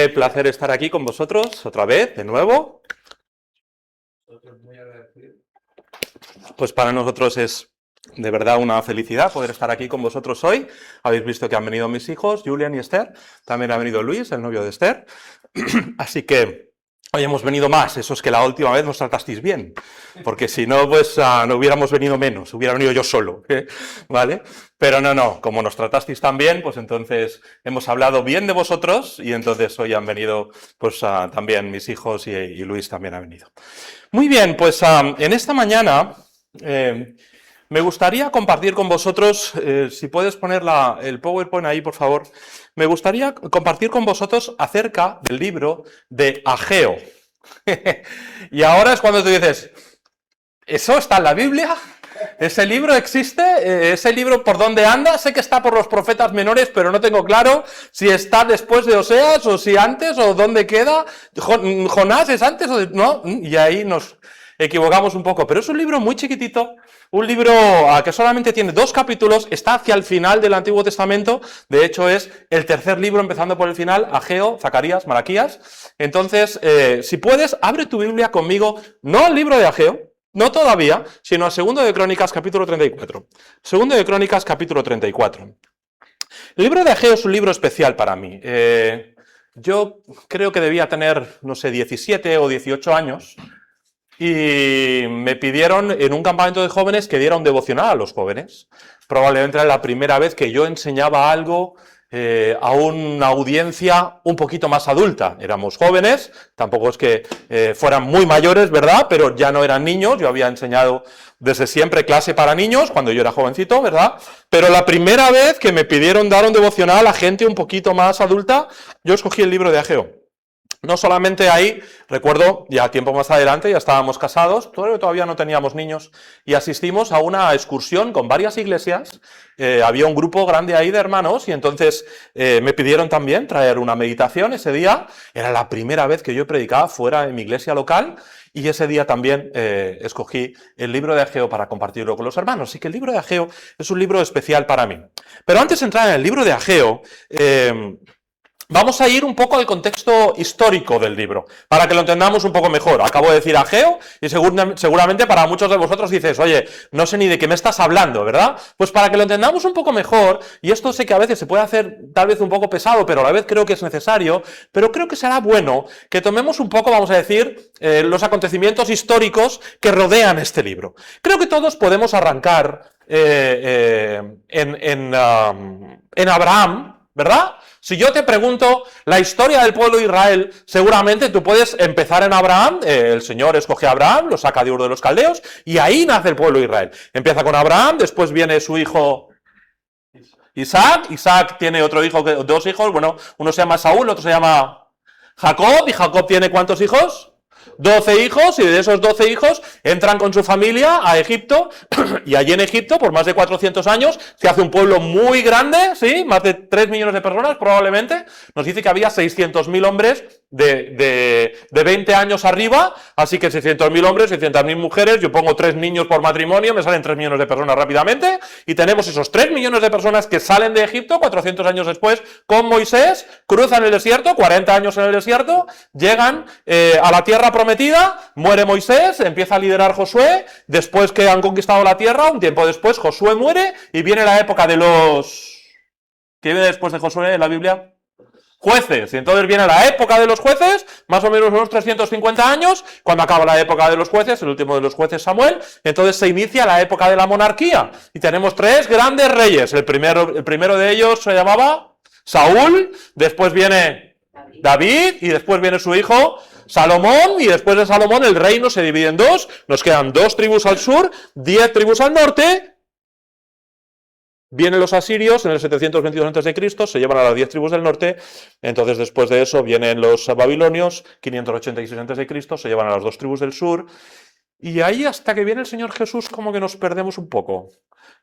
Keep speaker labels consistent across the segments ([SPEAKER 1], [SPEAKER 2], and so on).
[SPEAKER 1] Qué placer estar aquí con vosotros otra vez, de nuevo. Pues para nosotros es de verdad una felicidad poder estar aquí con vosotros hoy. Habéis visto que han venido mis hijos, Julian y Esther. También ha venido Luis, el novio de Esther. Así que hoy hemos venido más. Eso es que la última vez nos tratasteis bien. Porque si no, pues no hubiéramos venido menos. Hubiera venido yo solo. ¿Vale? Pero no. Como nos tratasteis tan bien, pues entonces hemos hablado bien de vosotros. Y entonces hoy han venido pues también mis hijos y Luis también ha venido. Muy bien, pues en esta mañana me gustaría compartir con vosotros, si puedes poner el PowerPoint ahí, por favor, me gustaría compartir con vosotros acerca del libro de Ageo. Y ahora es cuando tú dices, ¿eso está en la Biblia? ¿Ese libro existe? ¿Ese libro por dónde anda? Sé que está por los profetas menores, pero no tengo claro si está después de Oseas, o si antes, o dónde queda. ¿Jonás es antes o no? Y ahí nos equivocamos un poco. Pero es un libro muy chiquitito, un libro que solamente tiene 2 capítulos, está hacia el final del Antiguo Testamento. De hecho, es el tercer libro, empezando por el final, Ageo, Zacarías, Malaquías. Entonces, si puedes, abre tu Biblia conmigo, no al libro de Ageo, no todavía, sino a 2 de Crónicas, capítulo 34. 2 de Crónicas, capítulo 34. El libro de Ageo es un libro especial para mí. Yo creo que debía tener, no sé, 17 o 18 años, y me pidieron en un campamento de jóvenes que diera un devocional a los jóvenes. Probablemente era la primera vez que yo enseñaba algo a una audiencia un poquito más adulta. Éramos jóvenes, tampoco es que fueran muy mayores, ¿verdad? Pero ya no eran niños, yo había enseñado desde siempre clase para niños, cuando yo era jovencito, ¿verdad? Pero la primera vez que me pidieron dar un devocional a gente un poquito más adulta, yo escogí el libro de Ageo. No solamente ahí, recuerdo, ya tiempo más adelante, ya estábamos casados, todavía no teníamos niños, y asistimos a una excursión con varias iglesias. Había un grupo grande ahí de hermanos, y entonces me pidieron también traer una meditación ese día. Era la primera vez que yo predicaba fuera de mi iglesia local, y ese día también escogí el libro de Ageo para compartirlo con los hermanos. Así que el libro de Ageo es un libro especial para mí. Pero antes de entrar en el libro de Ageo, vamos a ir un poco al contexto histórico del libro, para que lo entendamos un poco mejor. Acabo de decir Ageo, y seguramente para muchos de vosotros dices, oye, no sé ni de qué me estás hablando, ¿verdad? Pues para que lo entendamos un poco mejor, y esto sé que a veces se puede hacer tal vez un poco pesado, pero a la vez creo que es necesario, pero creo que será bueno que tomemos un poco, vamos a decir, los acontecimientos históricos que rodean este libro. Creo que todos podemos arrancar en Abraham, ¿verdad? Si yo te pregunto la historia del pueblo de Israel, seguramente tú puedes empezar en Abraham. El Señor escoge a Abraham, lo saca de Ur de los Caldeos, y ahí nace el pueblo de Israel. Empieza con Abraham, después viene su hijo Isaac. Isaac tiene otro hijo, 2 hijos, bueno, uno se llama Saúl, otro se llama Jacob, y Jacob tiene ¿cuántos hijos? 12 hijos, y de esos 12 hijos entran con su familia a Egipto, y allí en Egipto, por más de 400 años, se hace un pueblo muy grande, ¿sí? Más de 3 millones de personas, probablemente. Nos dice que había 600.000 hombres de 20 años arriba, así que 600.000 hombres, 600.000 mujeres, yo pongo 3 niños por matrimonio, me salen 3 millones de personas rápidamente, y tenemos esos 3 millones de personas que salen de Egipto 400 años después con Moisés, cruzan el desierto, 40 años en el desierto, llegan a la tierra prometida, muere Moisés, empieza a liderar Josué, después que han conquistado la tierra, un tiempo después Josué muere, y viene la época de los... ¿Qué viene después de Josué en la Biblia? Jueces, y entonces viene la época de los jueces, más o menos unos 350 años, cuando acaba la época de los jueces, el último de los jueces Samuel, entonces se inicia la época de la monarquía, y tenemos 3 grandes reyes. El primero de ellos se llamaba Saúl, después viene David, y después viene su hijo Salomón, y después de Salomón el reino se divide en 2, nos quedan 2 tribus al sur, 10 tribus al norte. Vienen los asirios en el 722 a.C., se llevan a las 10 tribus del norte, entonces después de eso vienen los babilonios, 586 a.C., se llevan a las 2 tribus del sur, y ahí hasta que viene el Señor Jesús como que nos perdemos un poco.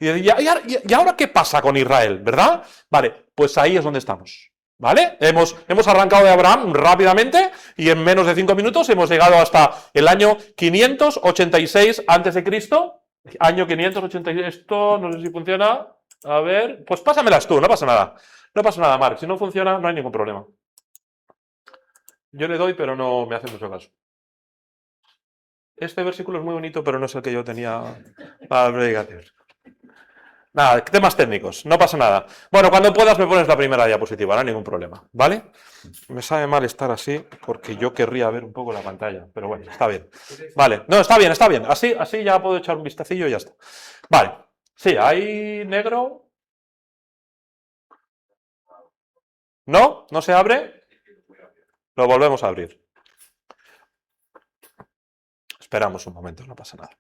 [SPEAKER 1] ¿Y ahora qué pasa con Israel, verdad? Vale, pues ahí es donde estamos, ¿vale? Hemos arrancado de Abraham rápidamente, y en menos de 5 minutos hemos llegado hasta el año 586 a.C., año 586, esto no sé si funciona... A ver, pues pásamelas tú, no pasa nada. No pasa nada, Marc. Si no funciona, no hay ningún problema. Yo le doy, pero no me hace mucho caso. Este versículo es muy bonito, pero no es el que yo tenía para la predicación. Nada, temas técnicos, no pasa nada. Bueno, cuando puedas me pones la primera diapositiva, no hay ningún problema, ¿vale? Me sabe mal estar así porque yo querría ver un poco la pantalla, pero bueno, está bien. Vale, no, está bien, está bien. Así ya puedo echar un vistacillo y ya está. Vale, sí, hay negro. ¿No? ¿No se abre? Lo volvemos a abrir. Esperamos un momento, no pasa nada.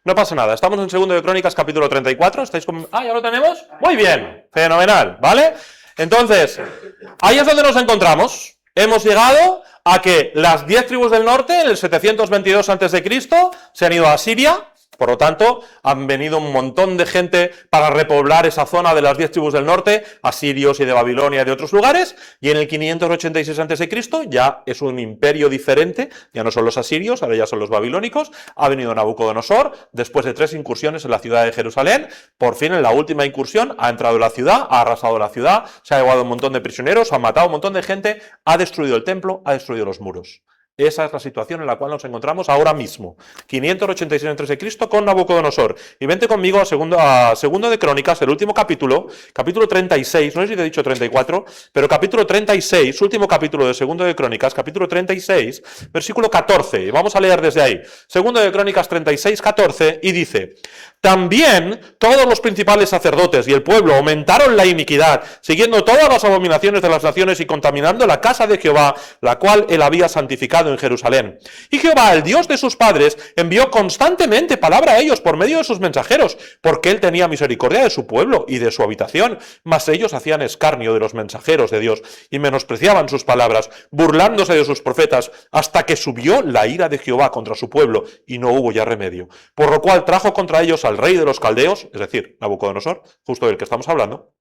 [SPEAKER 1] No pasa nada, estamos en 2 de Crónicas, capítulo 34. ¿Estáis con... Ah, ¿ya lo tenemos? Muy bien, fenomenal, ¿vale? Entonces, ahí es donde nos encontramos. Hemos llegado a que las 10 tribus del norte, en el 722 a.C., se han ido a Siria. Por lo tanto, han venido un montón de gente para repoblar esa zona de las 10 tribus del norte, asirios y de Babilonia y de otros lugares, y en el 586 a.C. ya es un imperio diferente, ya no son los asirios, ahora ya son los babilónicos, ha venido Nabucodonosor, después de 3 incursiones en la ciudad de Jerusalén, por fin en la última incursión ha entrado en la ciudad, ha arrasado la ciudad, se ha llevado un montón de prisioneros, ha matado un montón de gente, ha destruido el templo, ha destruido los muros. Esa es la situación en la cual nos encontramos ahora mismo. 586 a.C. con Nabucodonosor. Y vente conmigo a segundo de Crónicas, el último capítulo 36, no sé si te he dicho 34, pero capítulo 36, último capítulo de segundo de Crónicas, capítulo 36, versículo 14. Y vamos a leer desde ahí. Segundo de Crónicas 36, 14, y dice: también todos los principales sacerdotes y el pueblo aumentaron la iniquidad, siguiendo todas las abominaciones de las naciones y contaminando la casa de Jehová, la cual él había santificado en Jerusalén. Y Jehová, el Dios de sus padres, envió constantemente palabra a ellos por medio de sus mensajeros, porque él tenía misericordia de su pueblo y de su habitación, mas ellos hacían escarnio de los mensajeros de Dios y menospreciaban sus palabras, burlándose de sus profetas, hasta que subió la ira de Jehová contra su pueblo y no hubo ya remedio. Por lo cual trajo contra ellos al rey de los caldeos, es decir, Nabucodonosor, justo del que estamos hablando,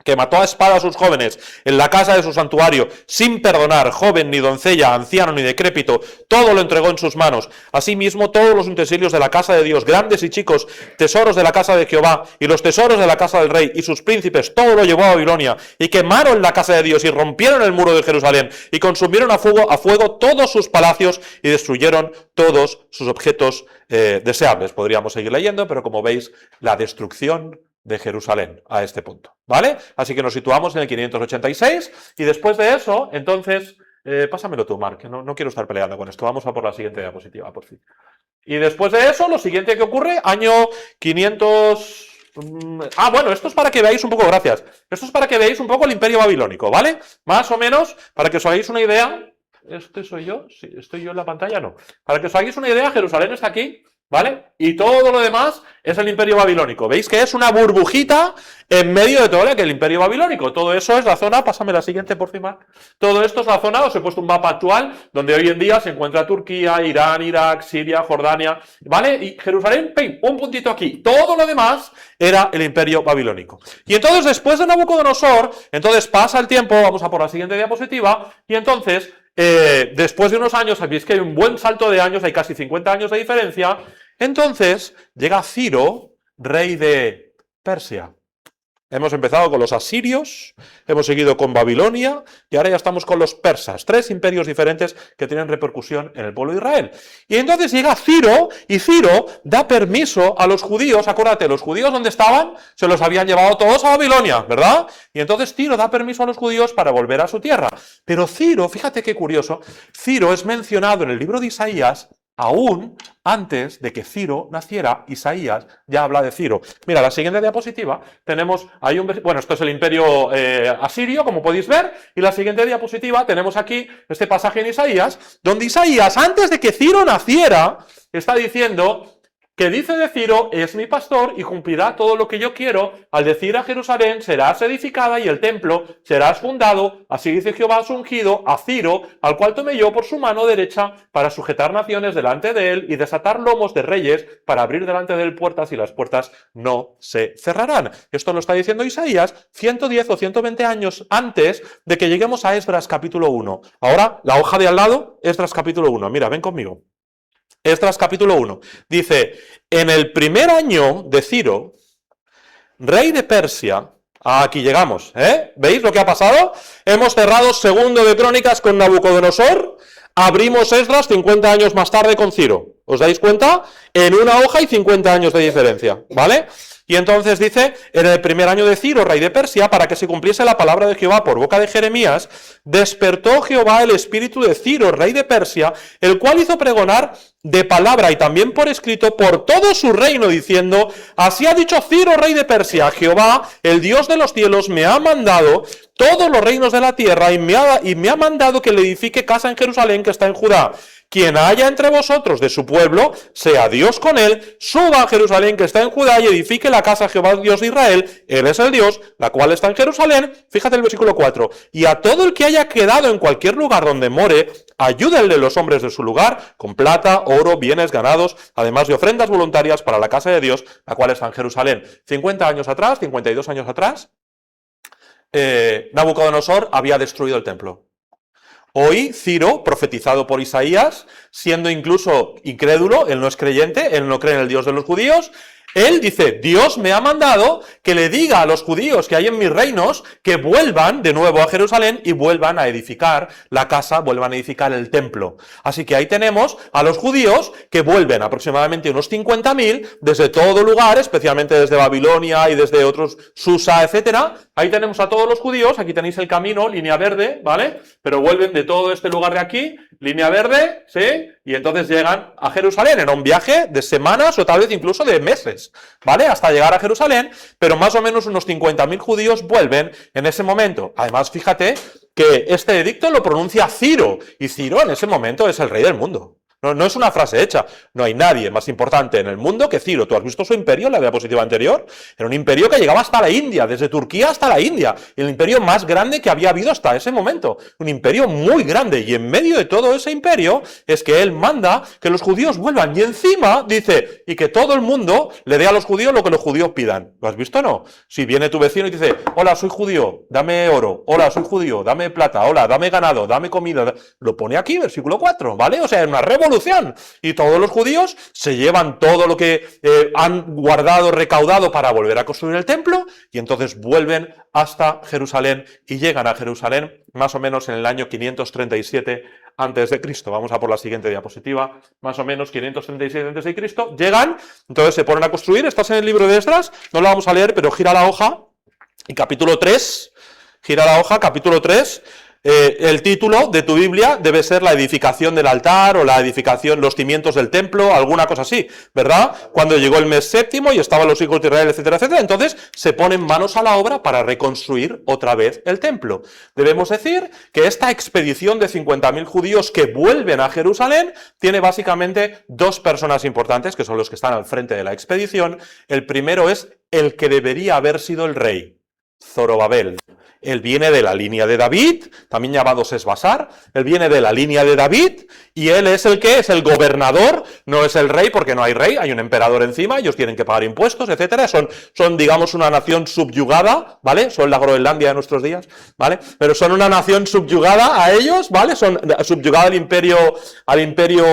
[SPEAKER 1] que mató a espada a sus jóvenes en la casa de su santuario, sin perdonar, joven, ni doncella, anciano, ni decrépito, todo lo entregó en sus manos. Asimismo, todos los utensilios de la casa de Dios, grandes y chicos, tesoros de la casa de Jehová, y los tesoros de la casa del rey, y sus príncipes, todo lo llevó a Babilonia, y quemaron la casa de Dios, y rompieron el muro de Jerusalén, y consumieron a fuego todos sus palacios, y destruyeron todos sus objetos deseables. Podríamos seguir leyendo, pero como veis, la destrucción de Jerusalén a este punto, ¿vale? Así que nos situamos en el 586 y después de eso, entonces, pásamelo tú, Marc, que no quiero estar peleando con esto, vamos a por la siguiente diapositiva, por fin. Y después de eso, lo siguiente que ocurre, año 500... bueno, esto es para que veáis un poco, gracias, esto es para que veáis un poco el imperio babilónico, ¿vale? Más o menos, para que os hagáis una idea, ¿este soy yo? Sí, ¿estoy yo en la pantalla? No. Para que os hagáis una idea, Jerusalén está aquí, ¿vale? Y todo lo demás es el imperio babilónico. ¿Veis que es una burbujita en medio de todo el imperio babilónico? Todo eso es la zona, pásame la siguiente por encima. Todo esto es la zona, os he puesto un mapa actual, donde hoy en día se encuentra Turquía, Irán, Irak, Siria, Jordania, ¿vale? Y Jerusalén, ¡pim!, un puntito aquí. Todo lo demás era el imperio babilónico. Y entonces, después de Nabucodonosor, entonces pasa el tiempo, vamos a por la siguiente diapositiva, y entonces... después de unos años, sabéis que hay un buen salto de años, hay casi 50 años de diferencia, entonces llega Ciro, rey de Persia. Hemos empezado con los asirios, hemos seguido con Babilonia y ahora ya estamos con los persas, 3 imperios diferentes que tienen repercusión en el pueblo de Israel. Y entonces llega Ciro y Ciro da permiso a los judíos, acuérdate, los judíos ¿dónde estaban? Se los habían llevado todos a Babilonia, ¿verdad? Y entonces Ciro da permiso a los judíos para volver a su tierra. Pero Ciro, fíjate qué curioso, Ciro es mencionado en el libro de Isaías aún antes de que Ciro naciera. Isaías ya habla de Ciro. Mira, la siguiente diapositiva tenemos, bueno, esto es el imperio asirio, como podéis ver, y la siguiente diapositiva tenemos aquí este pasaje en Isaías, donde Isaías, antes de que Ciro naciera, está diciendo que dice de Ciro, es mi pastor y cumplirá todo lo que yo quiero, al decir a Jerusalén, serás edificada y el templo serás fundado, así dice Jehová a su ungido, a Ciro, al cual tomé yo por su mano derecha para sujetar naciones delante de él y desatar lomos de reyes para abrir delante de él puertas y las puertas no se cerrarán. Esto lo está diciendo Isaías 110 o 120 años antes de que lleguemos a Esdras capítulo 1. Ahora, la hoja de al lado, Esdras capítulo 1. Mira, ven conmigo. Esdras capítulo 1. Dice, en el primer año de Ciro, rey de Persia, aquí llegamos, ¿veis lo que ha pasado? Hemos cerrado segundo de Crónicas con Nabucodonosor, abrimos Esdras 50 años más tarde con Ciro. ¿Os dais cuenta? En una hoja hay 50 años de diferencia, ¿vale? Y entonces dice, en el primer año de Ciro, rey de Persia, para que se cumpliese la palabra de Jehová por boca de Jeremías, despertó Jehová el espíritu de Ciro, rey de Persia, el cual hizo pregonar de palabra y también por escrito por todo su reino, diciendo, así ha dicho Ciro, rey de Persia, Jehová, el Dios de los cielos, me ha mandado todos los reinos de la tierra y me ha mandado que le edifique casa en Jerusalén que está en Judá. Quien haya entre vosotros de su pueblo, sea Dios con él, suba a Jerusalén que está en Judá y edifique la casa a Jehová Dios de Israel, él es el Dios, la cual está en Jerusalén. Fíjate el versículo 4, y a todo el que haya quedado en cualquier lugar donde more, ayúdenle los hombres de su lugar, con plata, oro, bienes, ganados, además de ofrendas voluntarias para la casa de Dios, la cual está en Jerusalén. 50 años atrás, 52 años atrás, Nabucodonosor había destruido el templo. Hoy Ciro, profetizado por Isaías, siendo incluso incrédulo, él no es creyente, él no cree en el Dios de los judíos, él dice, Dios me ha mandado que le diga a los judíos que hay en mis reinos que vuelvan de nuevo a Jerusalén y vuelvan a edificar la casa, vuelvan a edificar el templo. Así que ahí tenemos a los judíos que vuelven, aproximadamente unos 50.000, desde todo lugar, especialmente desde Babilonia y desde otros, Susa, etcétera. Ahí tenemos a todos los judíos, aquí tenéis el camino, línea verde, ¿vale? Pero vuelven de todo este lugar de aquí, línea verde, ¿sí? Y entonces llegan a Jerusalén en un viaje de semanas o tal vez incluso de meses, ¿vale? Hasta llegar a Jerusalén, pero más o menos unos 50.000 judíos vuelven en ese momento. Además, fíjate que este edicto lo pronuncia Ciro, y Ciro en ese momento es el rey del mundo. No es una frase hecha. No hay nadie más importante en el mundo que Ciro. ¿Tú has visto su imperio en la diapositiva anterior? Era un imperio que llegaba hasta la India, desde Turquía hasta la India. El imperio más grande que había habido hasta ese momento. Un imperio muy grande. Y en medio de todo ese imperio es que él manda que los judíos vuelvan. Y encima dice, y que todo el mundo le dé a los judíos lo que los judíos pidan. ¿Lo has visto o no? Si viene tu vecino y dice, hola, soy judío, dame oro. Hola, soy judío, dame plata. Hola, dame ganado, dame comida. Lo pone aquí, versículo 4, ¿vale? O sea, es una revolución. Y todos los judíos se llevan todo lo que han guardado, recaudado para volver a construir el templo, y entonces vuelven hasta Jerusalén y llegan a Jerusalén más o menos en el año 537 a.C. Vamos a por la siguiente diapositiva. Más o menos 537 a.C. Llegan, entonces se ponen a construir. Estás en el libro de Esdras, no lo vamos a leer, pero gira la hoja y capítulo 3, gira la hoja, capítulo 3. El título de tu Biblia debe ser la edificación del altar o la edificación, los cimientos del templo, alguna cosa así, ¿verdad? Cuando llegó el mes séptimo y estaban los hijos de Israel, etcétera, etcétera, entonces se ponen manos a la obra para reconstruir otra vez el templo. Debemos decir que esta expedición de 50.000 judíos que vuelven a Jerusalén tiene básicamente dos personas importantes, que son los que están al frente de la expedición. El primero es el que debería haber sido el rey, Zorobabel. Él viene de la línea de David, también llamado Sesbasar. Él viene de la línea de David y él es el que es el gobernador, no es el rey porque no hay rey, hay un emperador encima, ellos tienen que pagar impuestos, etcétera. Son digamos una nación subyugada, ¿vale? Son la Groenlandia de nuestros días, ¿vale? Pero son una nación subyugada a ellos, ¿vale? Son subyugada al imperio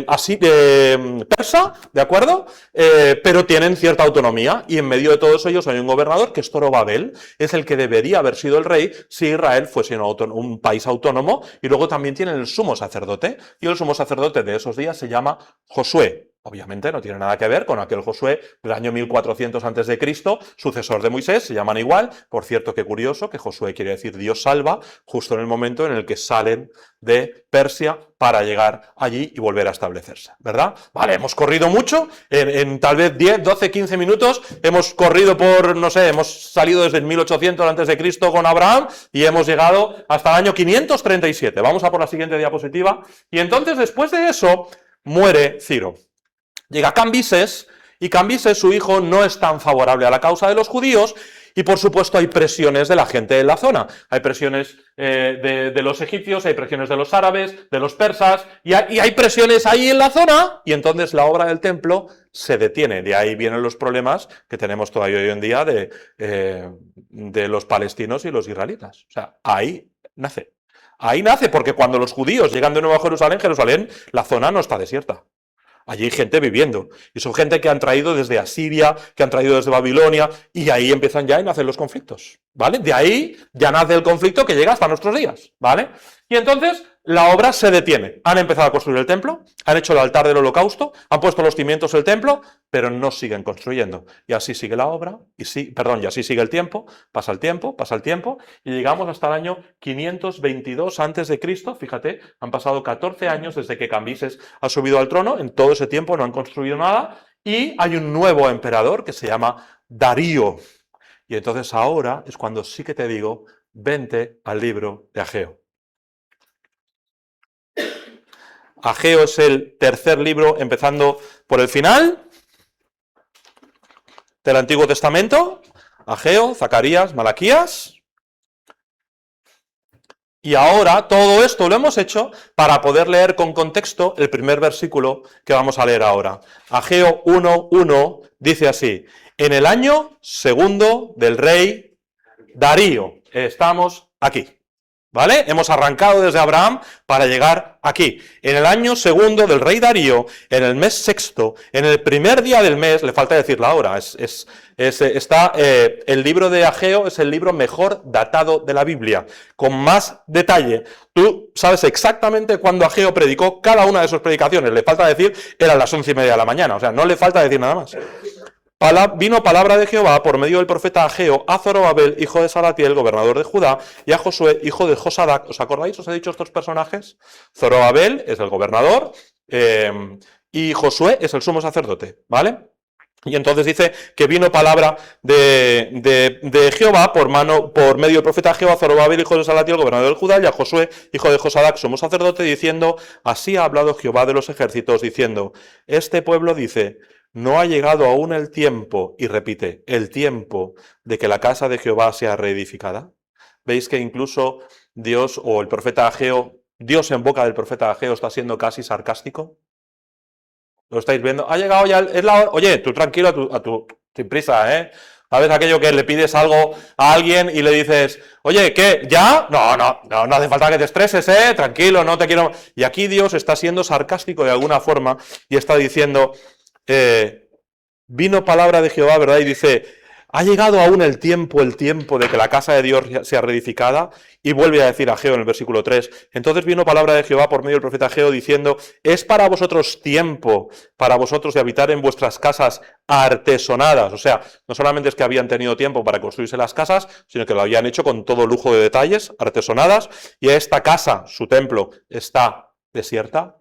[SPEAKER 1] así persa, ¿de acuerdo? Pero tienen cierta autonomía y en medio de todos ellos hay un gobernador que es Zorobabel, es el que debería haber sido el rey si Israel fuese un país autónomo, y luego también tienen el sumo sacerdote, y el sumo sacerdote de esos días se llama Josué. Obviamente no tiene nada que ver con aquel Josué del año 1400 a.C., sucesor de Moisés, se llaman igual. Por cierto, qué curioso, que Josué quiere decir Dios salva, justo en el momento en el que salen de Persia para llegar allí y volver a establecerse, ¿verdad? Vale, hemos corrido mucho, en tal vez 10, 12, 15 minutos, hemos corrido por, no sé, hemos salido desde el 1800 a.C. con Abraham y hemos llegado hasta el año 537. Vamos a por la siguiente diapositiva. Y entonces, después de eso, muere Ciro. Llega Cambises, y Cambises, su hijo, no es tan favorable a la causa de los judíos, y por supuesto hay presiones de la gente en la zona. Hay presiones de los egipcios, hay presiones de los árabes, de los persas, y hay presiones ahí en la zona, y entonces la obra del templo se detiene. De ahí vienen los problemas que tenemos todavía hoy en día de los palestinos y los israelitas. O sea, ahí nace. Ahí nace, porque cuando los judíos llegan de nuevo a Jerusalén, la zona no está desierta. Allí hay gente viviendo, y son gente que han traído desde Asiria, que han traído desde Babilonia, y ahí empiezan ya y nacen los conflictos, ¿vale? De ahí ya nace el conflicto que llega hasta nuestros días, ¿vale? Y entonces la obra se detiene. Han empezado a construir el templo, han hecho el altar del holocausto, han puesto los cimientos del templo, pero no siguen construyendo. Y así sigue la obra, y así sigue el tiempo, pasa el tiempo, y llegamos hasta el año 522 a.C., fíjate, han pasado 14 años desde que Cambises ha subido al trono, en todo ese tiempo no han construido nada, y hay un nuevo emperador que se llama Darío. Y entonces ahora es cuando sí que te digo, vente al libro de Ageo. Ageo es el tercer libro, empezando por el final del Antiguo Testamento. Ageo, Zacarías, Malaquías. Y ahora todo esto lo hemos hecho para poder leer con contexto el primer versículo que vamos a leer ahora. Ageo 1:1 dice así: en el año segundo del rey Darío. Estamos aquí. ¿Vale? Hemos arrancado desde Abraham para llegar aquí. En el año segundo del rey Darío, en el mes sexto, en el primer día del mes, le falta decir la hora, el libro de Ageo es el libro mejor datado de la Biblia, con más detalle. Tú sabes exactamente cuándo Ageo predicó cada una de sus predicaciones, le falta decir, eran las 11:30 de la mañana, o sea, no le falta decir nada más. Vino palabra de Jehová por medio del profeta Ageo a Zorobabel, hijo de Salatiel, gobernador de Judá, y a Josué, hijo de Josadac. ¿Os acordáis? ¿Os he dicho estos personajes? Zorobabel es el gobernador y Josué es el sumo sacerdote, ¿vale? Y entonces dice que vino palabra de Jehová por medio del profeta Ageo a Zorobabel, hijo de Salatiel, gobernador de Judá, y a Josué, hijo de Josadac, sumo sacerdote, diciendo: así ha hablado Jehová de los ejércitos, diciendo: este pueblo dice, no ha llegado aún el tiempo, y repite, el tiempo de que la casa de Jehová sea reedificada. ¿Veis que incluso Dios o el profeta Ageo, Dios en boca del profeta Ageo está siendo casi sarcástico? ¿Lo estáis viendo? Ha llegado ya, es la hora. Oye, tú tranquilo, sin prisa, ¿eh? ¿Sabes aquello que le pides algo a alguien y le dices, oye, ¿qué? ¿Ya? No hace falta que te estreses, ¿eh? Tranquilo, no te quiero... Y aquí Dios está siendo sarcástico de alguna forma y está diciendo... vino palabra de Jehová, ¿verdad? Y dice, ha llegado aún el tiempo de que la casa de Dios sea reedificada, y vuelve a decir Ageo en el versículo 3, entonces vino palabra de Jehová por medio del profeta Ageo diciendo, es para vosotros tiempo, para vosotros de habitar en vuestras casas artesonadas, o sea, no solamente es que habían tenido tiempo para construirse las casas, sino que lo habían hecho con todo lujo de detalles, artesonadas, y esta casa, su templo, está desierta.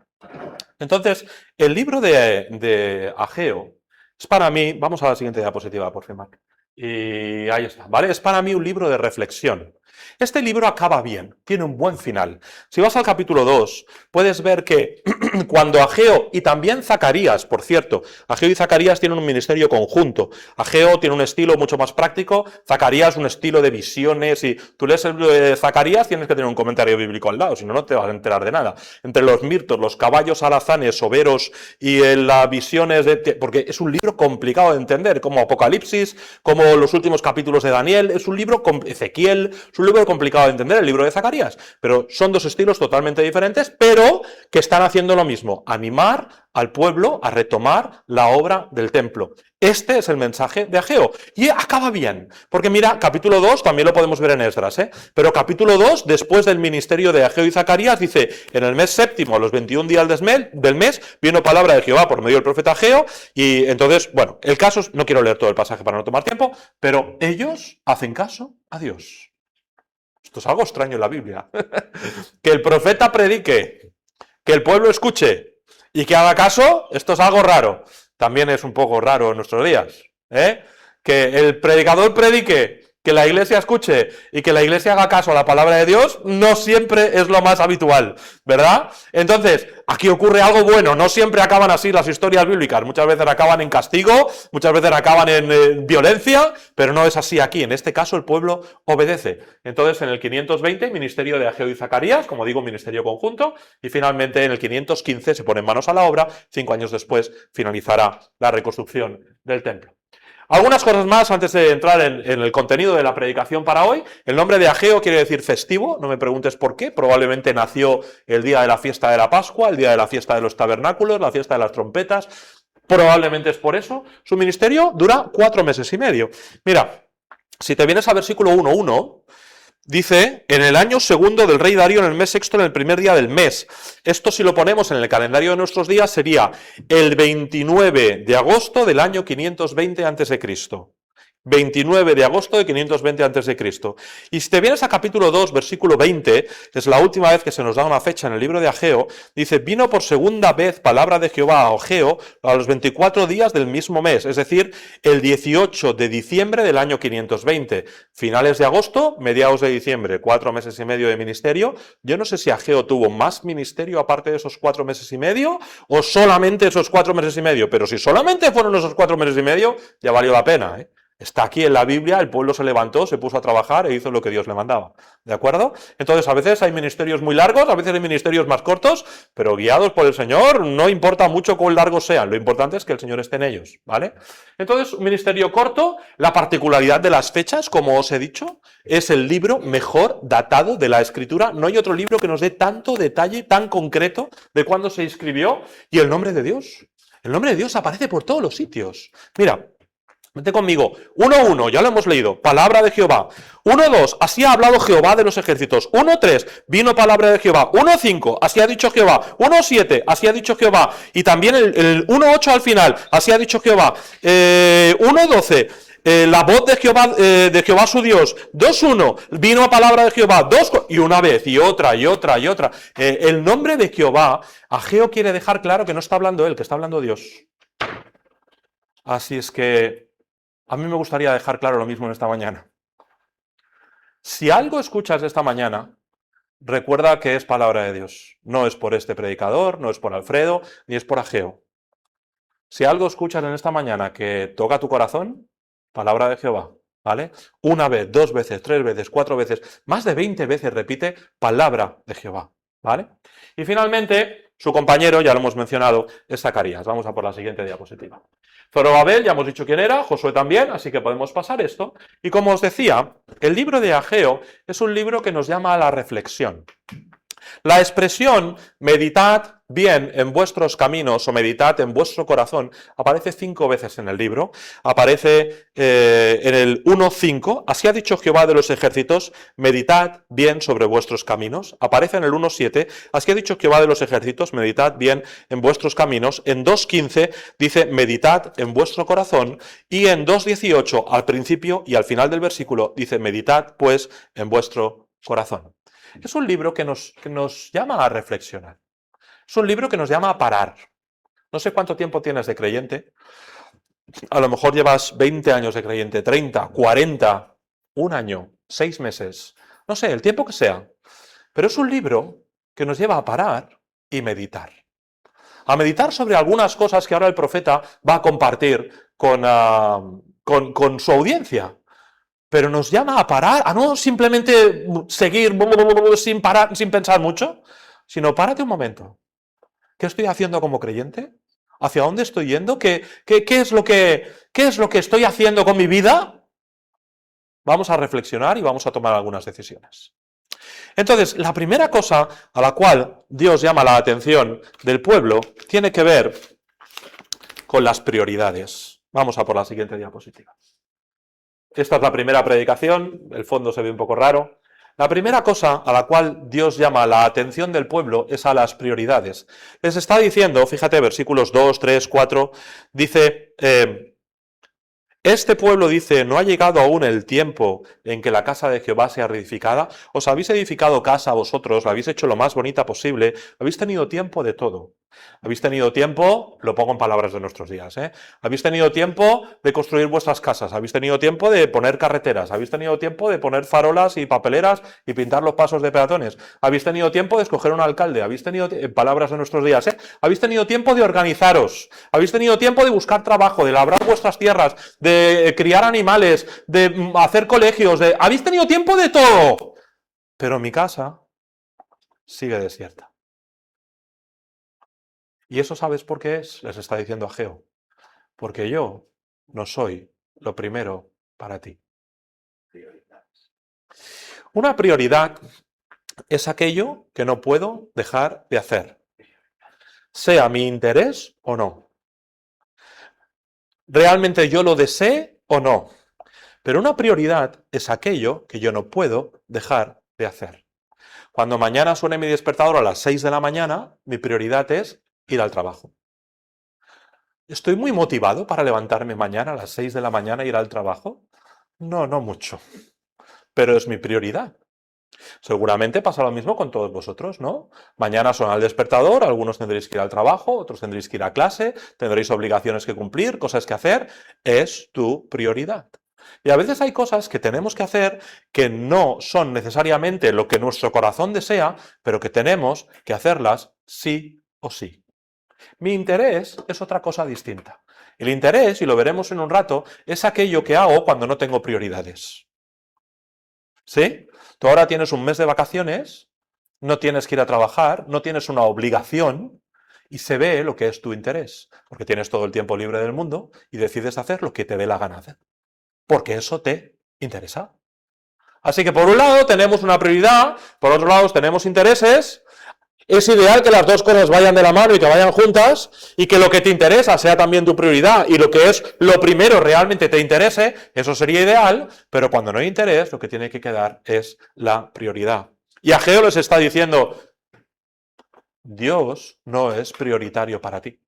[SPEAKER 1] Entonces, el libro de Ageo es para mí, vamos a la siguiente diapositiva, por fin, Marc. Y ahí está, ¿vale? Es para mí un libro de reflexión. Este libro acaba bien, tiene un buen final. Si vas al capítulo 2, puedes ver que cuando Ageo y también Zacarías, por cierto, Ageo y Zacarías tienen un ministerio conjunto. Ageo tiene un estilo mucho más práctico, Zacarías un estilo de visiones, y tú lees el libro de Zacarías, tienes que tener un comentario bíblico al lado, si no, no te vas a enterar de nada. Entre los mirtos, los caballos alazanes, overos y las visiones, porque es un libro complicado de entender, como Apocalipsis, como los últimos capítulos de Daniel, es un libro, Ezequiel, es un libro complicado de entender, el libro de Zacarías, pero son dos estilos totalmente diferentes, pero que están haciendo lo mismo, animar al pueblo a retomar la obra del templo. Este es el mensaje de Ageo, y acaba bien, porque mira, capítulo 2, también lo podemos ver en Esdras, pero capítulo 2, después del ministerio de Ageo y Zacarías, dice, en el mes séptimo, a los 21 días del mes, vino palabra de Jehová por medio del profeta Ageo, y entonces, bueno, el caso es, no quiero leer todo el pasaje para no tomar tiempo, pero ellos hacen caso a Dios. Esto es algo extraño en la Biblia. Que el profeta predique, que el pueblo escuche y que haga caso, esto es algo raro. También es un poco raro en nuestros días. Que el predicador predique que la iglesia escuche y que la iglesia haga caso a la palabra de Dios no siempre es lo más habitual, ¿verdad? Entonces, aquí ocurre algo bueno, no siempre acaban así las historias bíblicas, muchas veces acaban en castigo, muchas veces acaban en violencia, pero no es así aquí, en este caso el pueblo obedece. Entonces, en el 520, ministerio de Ageo y Zacarías, como digo, ministerio conjunto, y finalmente en el 515 se ponen manos a la obra, 5 años después finalizará la reconstrucción del templo. Algunas cosas más antes de entrar en el contenido de la predicación para hoy. El nombre de Ageo quiere decir festivo, no me preguntes por qué, probablemente nació el día de la fiesta de la Pascua, el día de la fiesta de los tabernáculos, la fiesta de las trompetas, probablemente es por eso. Su ministerio dura 4 meses y medio. Mira, si te vienes al versículo 1:1, dice, en el año segundo del rey Darío, en el mes sexto, en el primer día del mes. Esto, si lo ponemos en el calendario de nuestros días, sería el 29 de agosto del año 520 a.C. 29 de agosto de 520 a.C. Y si te vienes a capítulo 2, versículo 20, es la última vez que se nos da una fecha en el libro de Ageo, dice, vino por segunda vez palabra de Jehová a Ageo a los 24 días del mismo mes, es decir, el 18 de diciembre del año 520. Finales de agosto, mediados de diciembre, 4 meses y medio de ministerio. Yo no sé si Ageo tuvo más ministerio aparte de esos 4 meses y medio o solamente esos 4 meses y medio, pero si solamente fueron esos 4 meses y medio, ya valió la pena, ¿eh? Está aquí en la Biblia, el pueblo se levantó, se puso a trabajar e hizo lo que Dios le mandaba. ¿De acuerdo? Entonces, a veces hay ministerios muy largos, a veces hay ministerios más cortos, pero guiados por el Señor, no importa mucho cuán largos sean, lo importante es que el Señor esté en ellos, ¿vale? Entonces, un ministerio corto, la particularidad de las fechas, como os he dicho, es el libro mejor datado de la Escritura. No hay otro libro que nos dé tanto detalle, tan concreto, de cuándo se escribió, y el nombre de Dios. El nombre de Dios aparece por todos los sitios. Mira, vete conmigo. 1:1, ya lo hemos leído. Palabra de Jehová. 1:2, así ha hablado Jehová de los ejércitos. 1:3, vino palabra de Jehová. 1:5, así ha dicho Jehová. 1:7, así ha dicho Jehová. Y también el 1:8 al final, así ha dicho Jehová. 1:12, la voz de Jehová su Dios. 2:1, vino palabra de Jehová. 2, y una vez, y otra, y otra, y otra. El nombre de Jehová, Ageo quiere dejar claro que no está hablando él, que está hablando Dios. Así es que a mí me gustaría dejar claro lo mismo en esta mañana. Si algo escuchas esta mañana, recuerda que es palabra de Dios. No es por este predicador, no es por Alfredo, ni es por Ageo. Si algo escuchas en esta mañana que toca tu corazón, palabra de Jehová, ¿vale? 1 vez, 2 veces, 3 veces, 4 veces, más de 20 veces repite palabra de Jehová, ¿vale? Y finalmente, su compañero, ya lo hemos mencionado, es Zacarías. Vamos a por la siguiente diapositiva. Zorobabel, ya hemos dicho quién era, Josué también, así que podemos pasar esto. Y como os decía, el libro de Ageo es un libro que nos llama a la reflexión. La expresión meditad bien en vuestros caminos o meditad en vuestro corazón aparece 5 veces en el libro. Aparece en el 1:5, así ha dicho Jehová de los ejércitos, meditad bien sobre vuestros caminos. Aparece en el 1:7, así ha dicho Jehová de los ejércitos, meditad bien en vuestros caminos. En 2:15 dice meditad en vuestro corazón, y en 2:18 al principio y al final del versículo dice meditad pues en vuestro corazón. Es un libro que nos llama a reflexionar. Es un libro que nos llama a parar. No sé cuánto tiempo tienes de creyente. A lo mejor llevas 20 años de creyente, 30, 40, 1 año, 6 meses. No sé, el tiempo que sea. Pero es un libro que nos lleva a parar y meditar. A meditar sobre algunas cosas que ahora el profeta va a compartir con su audiencia. Pero nos llama a parar, a no simplemente seguir sin parar, sin pensar mucho, sino párate un momento. ¿Qué estoy haciendo como creyente? ¿Hacia dónde estoy yendo? ¿Qué es lo que estoy haciendo con mi vida? Vamos a reflexionar y vamos a tomar algunas decisiones. Entonces, la primera cosa a la cual Dios llama la atención del pueblo tiene que ver con las prioridades. Vamos a por la siguiente diapositiva. Esta es la primera predicación, el fondo se ve un poco raro. La primera cosa a la cual Dios llama la atención del pueblo es a las prioridades. Les está diciendo, fíjate, versículos 2, 3, 4, dice, este pueblo dice, ¿no ha llegado aún el tiempo en que la casa de Jehová sea reedificada? Os habéis edificado casa vosotros, la habéis hecho lo más bonita posible, habéis tenido tiempo de todo. Habéis tenido tiempo, lo pongo en palabras de nuestros días, habéis tenido tiempo de construir vuestras casas, habéis tenido tiempo de poner carreteras, habéis tenido tiempo de poner farolas y papeleras y pintar los pasos de peatones, habéis tenido tiempo de escoger un alcalde, habéis tenido, en palabras de nuestros días, habéis tenido tiempo de organizaros, habéis tenido tiempo de buscar trabajo, de labrar vuestras tierras, de criar animales, de hacer colegios, habéis tenido tiempo de todo, pero mi casa sigue desierta. ¿Y eso sabes por qué es? Les está diciendo Ageo. Porque yo no soy lo primero para ti. Una prioridad es aquello que no puedo dejar de hacer, sea mi interés o no. Realmente yo lo desee o no. Pero una prioridad es aquello que yo no puedo dejar de hacer. Cuando mañana suene mi despertador a las 6 de la mañana, mi prioridad es ir al trabajo. ¿Estoy muy motivado para levantarme mañana a las 6 de la mañana e ir al trabajo? No, no mucho. Pero es mi prioridad. Seguramente pasa lo mismo con todos vosotros, ¿no? Mañana suena el despertador, algunos tendréis que ir al trabajo, otros tendréis que ir a clase, tendréis obligaciones que cumplir, cosas que hacer. Es tu prioridad. Y a veces hay cosas que tenemos que hacer que no son necesariamente lo que nuestro corazón desea, pero que tenemos que hacerlas sí o sí. Mi interés es otra cosa distinta. El interés, y lo veremos en un rato, es aquello que hago cuando no tengo prioridades. ¿Sí? Tú ahora tienes un mes de vacaciones, no tienes que ir a trabajar, no tienes una obligación y se ve lo que es tu interés, porque tienes todo el tiempo libre del mundo y decides hacer lo que te dé la gana hacer, porque eso te interesa. Así que por un lado tenemos una prioridad, por otro lado tenemos intereses. Es ideal que las dos cosas vayan de la mano y que vayan juntas y que lo que te interesa sea también tu prioridad y lo que es lo primero realmente te interese, eso sería ideal, pero cuando no hay interés lo que tiene que quedar es la prioridad. Y Ageo les está diciendo, Dios no es prioritario para ti,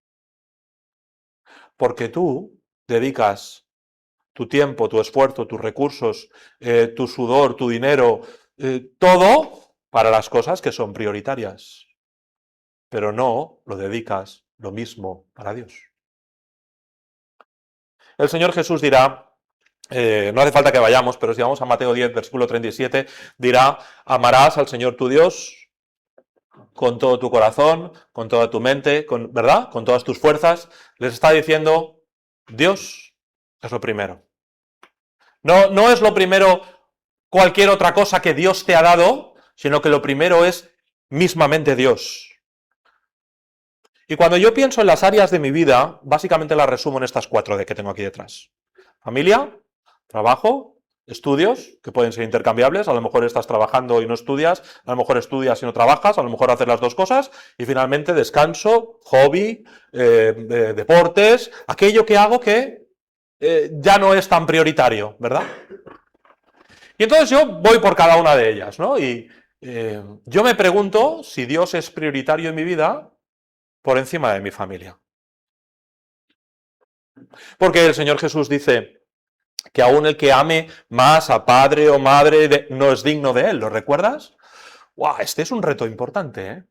[SPEAKER 1] porque tú dedicas tu tiempo, tu esfuerzo, tus recursos, tu sudor, tu dinero, todo para las cosas que son prioritarias. Pero no lo dedicas lo mismo para Dios. El Señor Jesús dirá, no hace falta que vayamos, pero si vamos a Mateo 10, versículo 37, dirá, amarás al Señor tu Dios con todo tu corazón, con toda tu mente, ¿verdad? Con todas tus fuerzas. Les está diciendo, Dios es lo primero. No es lo primero cualquier otra cosa que Dios te ha dado, sino que lo primero es mismamente Dios. Y cuando yo pienso en las áreas de mi vida, básicamente las resumo en estas 4 que tengo aquí detrás. Familia, trabajo, estudios, que pueden ser intercambiables, a lo mejor estás trabajando y no estudias, a lo mejor estudias y no trabajas, a lo mejor haces las dos cosas, y finalmente descanso, hobby, deportes, aquello que hago que ya no es tan prioritario, ¿verdad? Y entonces yo voy por cada una de ellas, ¿no? Y yo me pregunto si Dios es prioritario en mi vida por encima de mi familia. Porque el Señor Jesús dice que aún el que ame más a padre o madre no es digno de él, ¿lo recuerdas? ¡Wow! Este es un reto importante, ¿eh?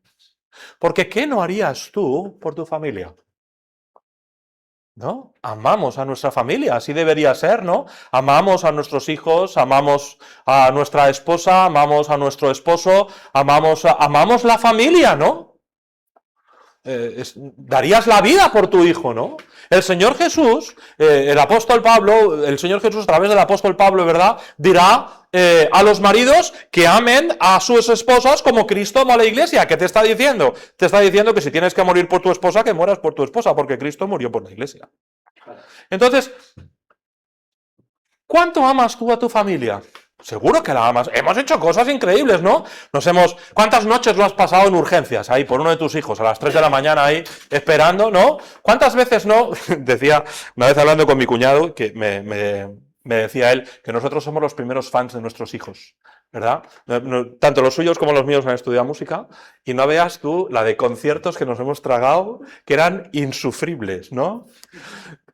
[SPEAKER 1] Porque ¿qué no harías tú por tu familia? ¿No? Amamos a nuestra familia, así debería ser, ¿no? Amamos a nuestros hijos, amamos a nuestra esposa, amamos a nuestro esposo, amamos la familia, ¿no? Darías la vida por tu hijo, ¿no? El Señor Jesús, el apóstol Pablo, el Señor Jesús a través del apóstol Pablo, ¿verdad? Dirá a los maridos que amen a sus esposas como Cristo amó a la iglesia. ¿Qué te está diciendo? Te está diciendo que si tienes que morir por tu esposa, que mueras por tu esposa, porque Cristo murió por la iglesia. Entonces, ¿cuánto amas tú a tu familia? Seguro que la amas. Hemos hecho cosas increíbles, ¿no? ¿Cuántas noches lo has pasado en urgencias ahí por uno de tus hijos a las 3 de la mañana ahí esperando, ¿no? ¿Cuántas veces no? Decía, una vez hablando con mi cuñado, que me decía él que nosotros somos los primeros fans de nuestros hijos, ¿verdad? Tanto los suyos como los míos han estudiado música y no veas tú la de conciertos que nos hemos tragado que eran insufribles, ¿no?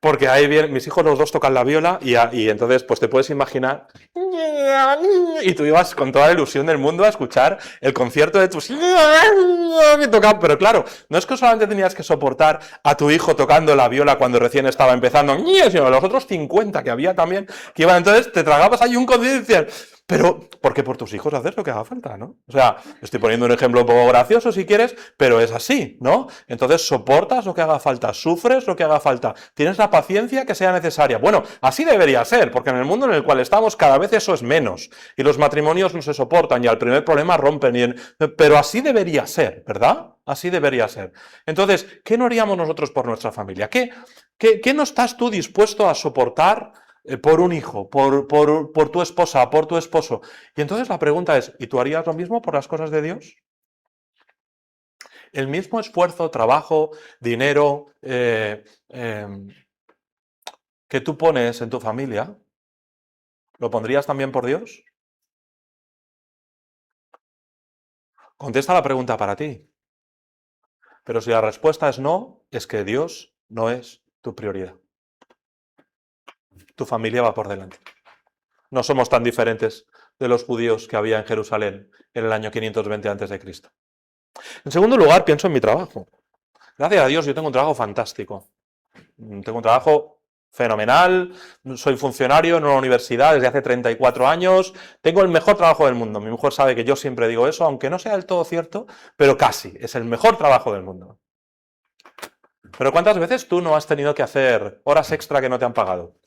[SPEAKER 1] Porque ahí vienen, mis hijos los dos tocan la viola y entonces pues te puedes imaginar y tú ibas con toda la ilusión del mundo a escuchar el concierto de tus que tocan, pero claro, no es que solamente tenías que soportar a tu hijo tocando la viola cuando recién estaba empezando, sino los otros 50 que había también, que iban, entonces te tragabas ahí un concierto y decías, pero, porque por tus hijos haces lo que haga falta, ¿no? O sea, estoy poniendo un ejemplo un poco gracioso si quieres, pero es así, ¿no? Entonces soportas lo que haga falta, sufres lo que haga falta, tienes la paciencia que sea necesaria. Bueno, así debería ser, porque en el mundo en el cual estamos cada vez eso es menos, y los matrimonios no se soportan, y al primer problema rompen, pero así debería ser, ¿verdad? Así debería ser. Entonces, ¿qué no haríamos nosotros por nuestra familia? ¿Qué no estás tú dispuesto a soportar por un hijo, por tu esposa, por tu esposo? Y entonces la pregunta es, ¿y tú harías lo mismo por las cosas de Dios? El mismo esfuerzo, trabajo, dinero que tú pones en tu familia, ¿lo pondrías también por Dios? Contesta la pregunta para ti. Pero si la respuesta es no, es que Dios no es tu prioridad. Tu familia va por delante. No somos tan diferentes de los judíos que había en Jerusalén en el año 520 a.C. En segundo lugar, pienso en mi trabajo. Gracias a Dios yo tengo un trabajo fantástico. Tengo un trabajo fenomenal, soy funcionario en una universidad desde hace 34 años, tengo el mejor trabajo del mundo. Mi mujer sabe que yo siempre digo eso, aunque no sea del todo cierto, pero casi, es el mejor trabajo del mundo. Pero ¿cuántas veces tú no has tenido que hacer horas extra que no te han pagado?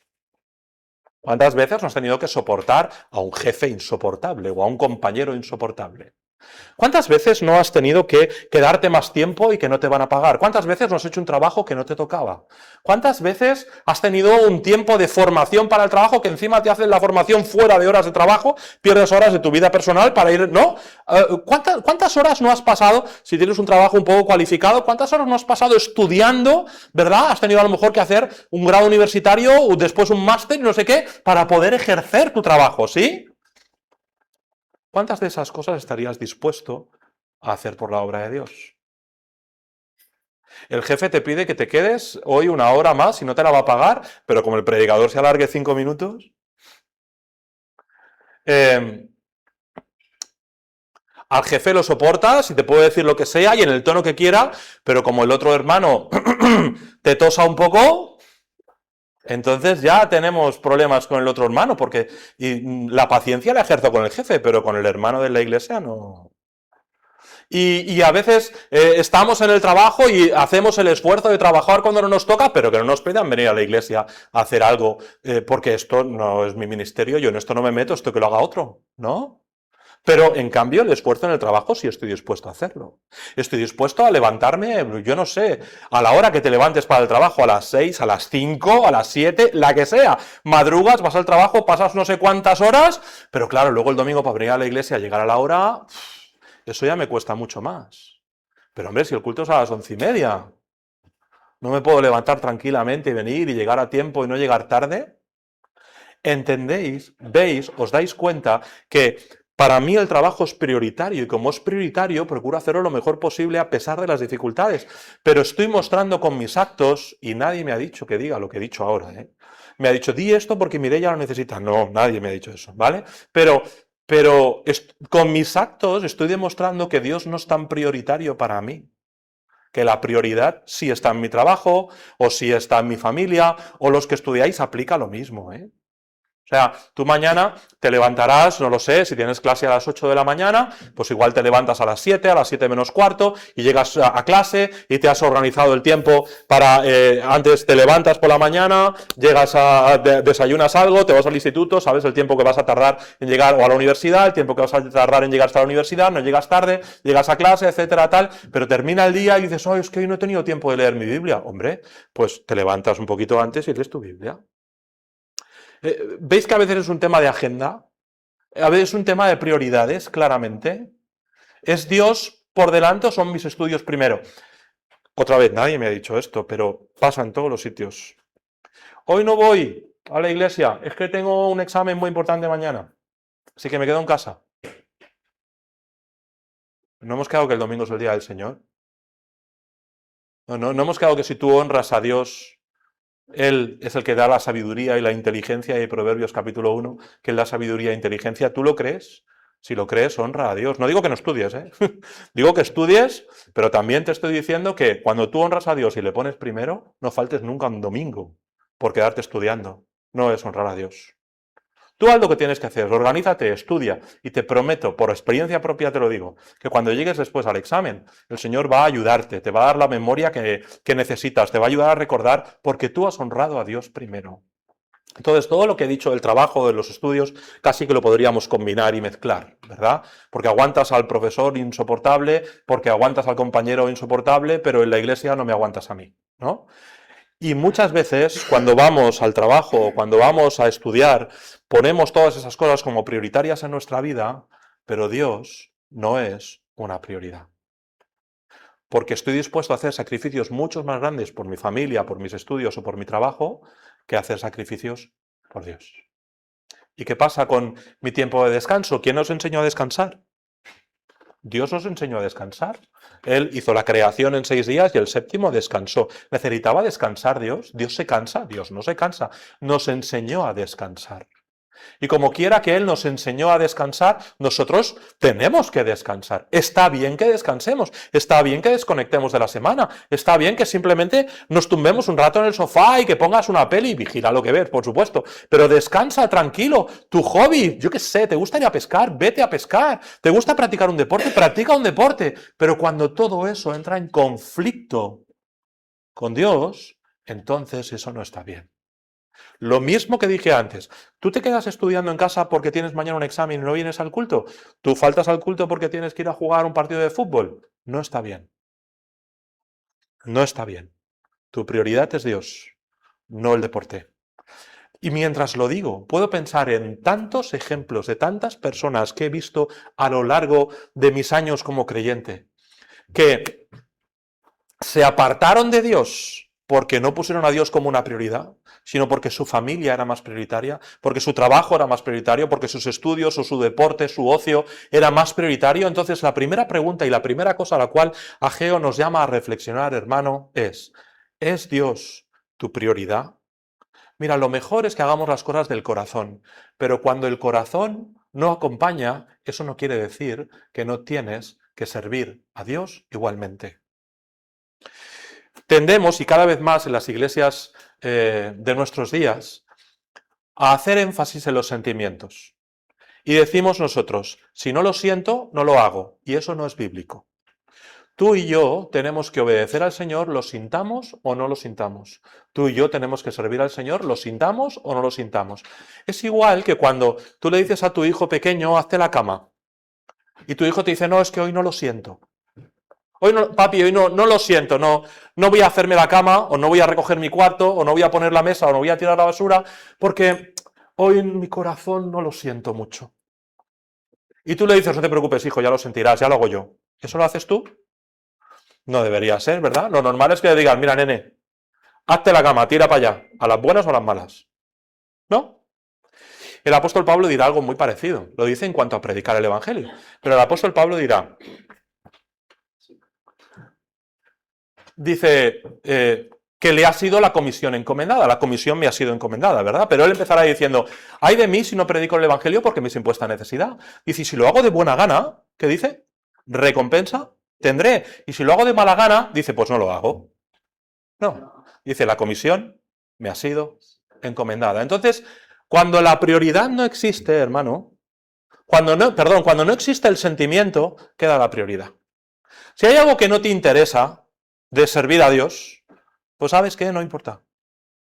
[SPEAKER 1] ¿Cuántas veces no has tenido que soportar a un jefe insoportable o a un compañero insoportable? ¿Cuántas veces no has tenido que quedarte más tiempo y que no te van a pagar? ¿Cuántas veces no has hecho un trabajo que no te tocaba? ¿Cuántas veces has tenido un tiempo de formación para el trabajo que encima te hacen la formación fuera de horas de trabajo, pierdes horas de tu vida personal para ir, ¿no? ¿Cuántas horas no has pasado, si tienes un trabajo un poco cualificado, cuántas horas no has pasado estudiando, ¿verdad? Has tenido a lo mejor que hacer un grado universitario, después un máster y no sé qué, para poder ejercer tu trabajo, ¿sí? ¿Cuántas de esas cosas estarías dispuesto a hacer por la obra de Dios? El jefe te pide que te quedes hoy una hora más y no te la va a pagar, pero como el predicador se alargue 5 minutos. Al jefe lo soportas y te puede decir lo que sea y en el tono que quiera, pero como el otro hermano te tosa un poco, entonces ya tenemos problemas con el otro hermano, porque la paciencia la ejerzo con el jefe, pero con el hermano de la iglesia no. Y a veces estamos en el trabajo y hacemos el esfuerzo de trabajar cuando no nos toca, pero que no nos pidan venir a la iglesia a hacer algo, porque esto no es mi ministerio, yo en esto no me meto, esto que lo haga otro, ¿no? Pero en cambio el esfuerzo en el trabajo sí estoy dispuesto a hacerlo. Estoy dispuesto a levantarme, yo no sé, a la hora que te levantes para el trabajo, a las 6, a las 5, a las 7, la que sea. Madrugas, vas al trabajo, pasas no sé cuántas horas, pero claro, luego el domingo para venir a la iglesia, llegar a la hora, eso ya me cuesta mucho más. Pero hombre, si el culto es a las 11:30, ¿no me puedo levantar tranquilamente y venir y llegar a tiempo y no llegar tarde? ¿Entendéis? ¿Veis? ¿Os dais cuenta que para mí el trabajo es prioritario y como es prioritario procuro hacerlo lo mejor posible a pesar de las dificultades? Pero estoy mostrando con mis actos y nadie me ha dicho que diga lo que he dicho ahora, ¿eh? Me ha dicho, di esto porque Mireia lo necesita. No, nadie me ha dicho eso, ¿vale? Pero con mis actos estoy demostrando que Dios no es tan prioritario para mí. Que la prioridad sí está en mi trabajo, o sí está en mi familia, o los que estudiáis aplica lo mismo, ¿eh? O sea, tú mañana te levantarás, no lo sé, si tienes clase a las 8 de la mañana, pues igual te levantas a las 7 menos cuarto, y llegas a clase y te has organizado el tiempo para, antes te levantas por la mañana, llegas desayunas algo, te vas al instituto, sabes el tiempo que vas a tardar en llegar o a la universidad, el tiempo que vas a tardar en llegar hasta la universidad, no llegas tarde, llegas a clase, etcétera, tal, pero termina el día y dices, oh, es que hoy no he tenido tiempo de leer mi Biblia. Hombre, pues te levantas un poquito antes y lees tu Biblia. ¿Veis que a veces es un tema de agenda? A veces es un tema de prioridades, claramente. ¿Es Dios por delante o son mis estudios primero? Otra vez, nadie me ha dicho esto, pero pasa en todos los sitios. Hoy no voy a la iglesia, es que tengo un examen muy importante mañana, así que me quedo en casa. ¿No hemos quedado que el domingo es el día del Señor? No hemos quedado que si tú honras a Dios Él es el que da la sabiduría y la inteligencia, y Proverbios capítulo 1, que Él da sabiduría e inteligencia. ¿Tú lo crees? Si lo crees, honra a Dios. No digo que no estudies, ¿eh? Digo que estudies, pero también te estoy diciendo que cuando tú honras a Dios y le pones primero, no faltes nunca un domingo por quedarte estudiando. No es honrar a Dios. Tú haz lo que tienes que hacer, organízate, estudia, y te prometo, por experiencia propia te lo digo, que cuando llegues después al examen, el Señor va a ayudarte, te va a dar la memoria que necesitas, te va a ayudar a recordar, porque tú has honrado a Dios primero. Entonces, todo lo que he dicho del trabajo, de los estudios, casi que lo podríamos combinar y mezclar, ¿verdad? Porque aguantas al profesor insoportable, porque aguantas al compañero insoportable, pero en la iglesia no me aguantas a mí, ¿no? Y muchas veces, cuando vamos al trabajo, cuando vamos a estudiar, ponemos todas esas cosas como prioritarias en nuestra vida, pero Dios no es una prioridad. Porque estoy dispuesto a hacer sacrificios mucho más grandes por mi familia, por mis estudios o por mi trabajo, que hacer sacrificios por Dios. ¿Y qué pasa con mi tiempo de descanso? ¿Quién nos enseñó a descansar? Dios nos enseñó a descansar. Él hizo la creación en 6 días y el séptimo descansó. ¿Necesitaba descansar Dios? ¿Dios se cansa? Dios no se cansa. Nos enseñó a descansar. Y como quiera que Él nos enseñó a descansar, nosotros tenemos que descansar. Está bien que descansemos, está bien que desconectemos de la semana, está bien que simplemente nos tumbemos un rato en el sofá y que pongas una peli y vigila lo que ves, por supuesto, pero descansa tranquilo. Tu hobby, yo qué sé, te gusta ir a pescar, vete a pescar. Te gusta practicar un deporte, practica un deporte. Pero cuando todo eso entra en conflicto con Dios, entonces eso no está bien. Lo mismo que dije antes, tú te quedas estudiando en casa porque tienes mañana un examen y no vienes al culto, tú faltas al culto porque tienes que ir a jugar un partido de fútbol, no está bien, no está bien. Tu prioridad es Dios, no el deporte. Y mientras lo digo, puedo pensar en tantos ejemplos de tantas personas que he visto a lo largo de mis años como creyente, que se apartaron de Dios porque no pusieron a Dios como una prioridad, sino porque su familia era más prioritaria, porque su trabajo era más prioritario, porque sus estudios o su deporte, su ocio era más prioritario. Entonces, la primera pregunta y la primera cosa a la cual Ageo nos llama a reflexionar, hermano, ¿es Dios tu prioridad? Mira, lo mejor es que hagamos las cosas del corazón, pero cuando el corazón no acompaña, eso no quiere decir que no tienes que servir a Dios igualmente. Tendemos, y cada vez más en las iglesias de nuestros días, a hacer énfasis en los sentimientos. Y decimos nosotros, si no lo siento, no lo hago. Y eso no es bíblico. Tú y yo tenemos que obedecer al Señor, lo sintamos o no lo sintamos. Tú y yo tenemos que servir al Señor, lo sintamos o no lo sintamos. Es igual que cuando tú le dices a tu hijo pequeño, hazte la cama. Y tu hijo te dice, no, es que hoy no lo siento. Hoy no, papi, hoy no lo siento, no voy a hacerme la cama, o no voy a recoger mi cuarto, o no voy a poner la mesa, o no voy a tirar la basura, porque hoy en mi corazón no lo siento mucho. Y tú le dices, no te preocupes, hijo, ya lo sentirás, ya lo hago yo. ¿Eso lo haces tú? No debería ser, ¿verdad? Lo normal es que le digas, mira, nene, hazte la cama, tira para allá, a las buenas o a las malas. ¿No? El apóstol Pablo dirá algo muy parecido. Lo dice en cuanto a predicar el Evangelio. Pero el apóstol Pablo dirá, dice que le ha sido la comisión encomendada. La comisión me ha sido encomendada, ¿verdad? Pero él empezará diciendo, ay de mí si no predico el Evangelio porque me es impuesta necesidad. Dice, si lo hago de buena gana, ¿qué dice? Recompensa tendré. Y si lo hago de mala gana, dice, pues no lo hago. No. Dice, la comisión me ha sido encomendada. Entonces, cuando la prioridad no existe, hermano, cuando no existe el sentimiento, queda la prioridad. Si hay algo que no te interesa de servir a Dios, pues sabes que no importa.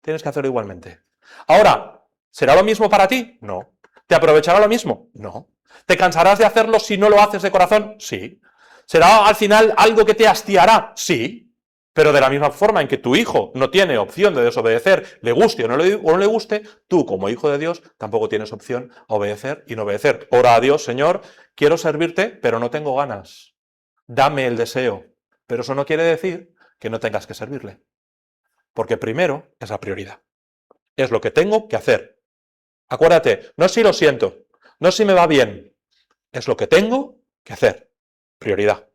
[SPEAKER 1] Tienes que hacerlo igualmente. Ahora, ¿será lo mismo para ti? No. ¿Te aprovechará lo mismo? No. ¿Te cansarás de hacerlo si no lo haces de corazón? Sí. ¿Será al final algo que te hastiará? Sí. Pero de la misma forma en que tu hijo no tiene opción de desobedecer, le guste o no le guste, tú como hijo de Dios tampoco tienes opción a obedecer y no obedecer. Ora a Dios, Señor, quiero servirte, pero no tengo ganas. Dame el deseo. Pero eso no quiere decir que no tengas que servirle. Porque primero es la prioridad. Es lo que tengo que hacer. Acuérdate, no si lo siento, no si me va bien. Es lo que tengo que hacer. Prioridad.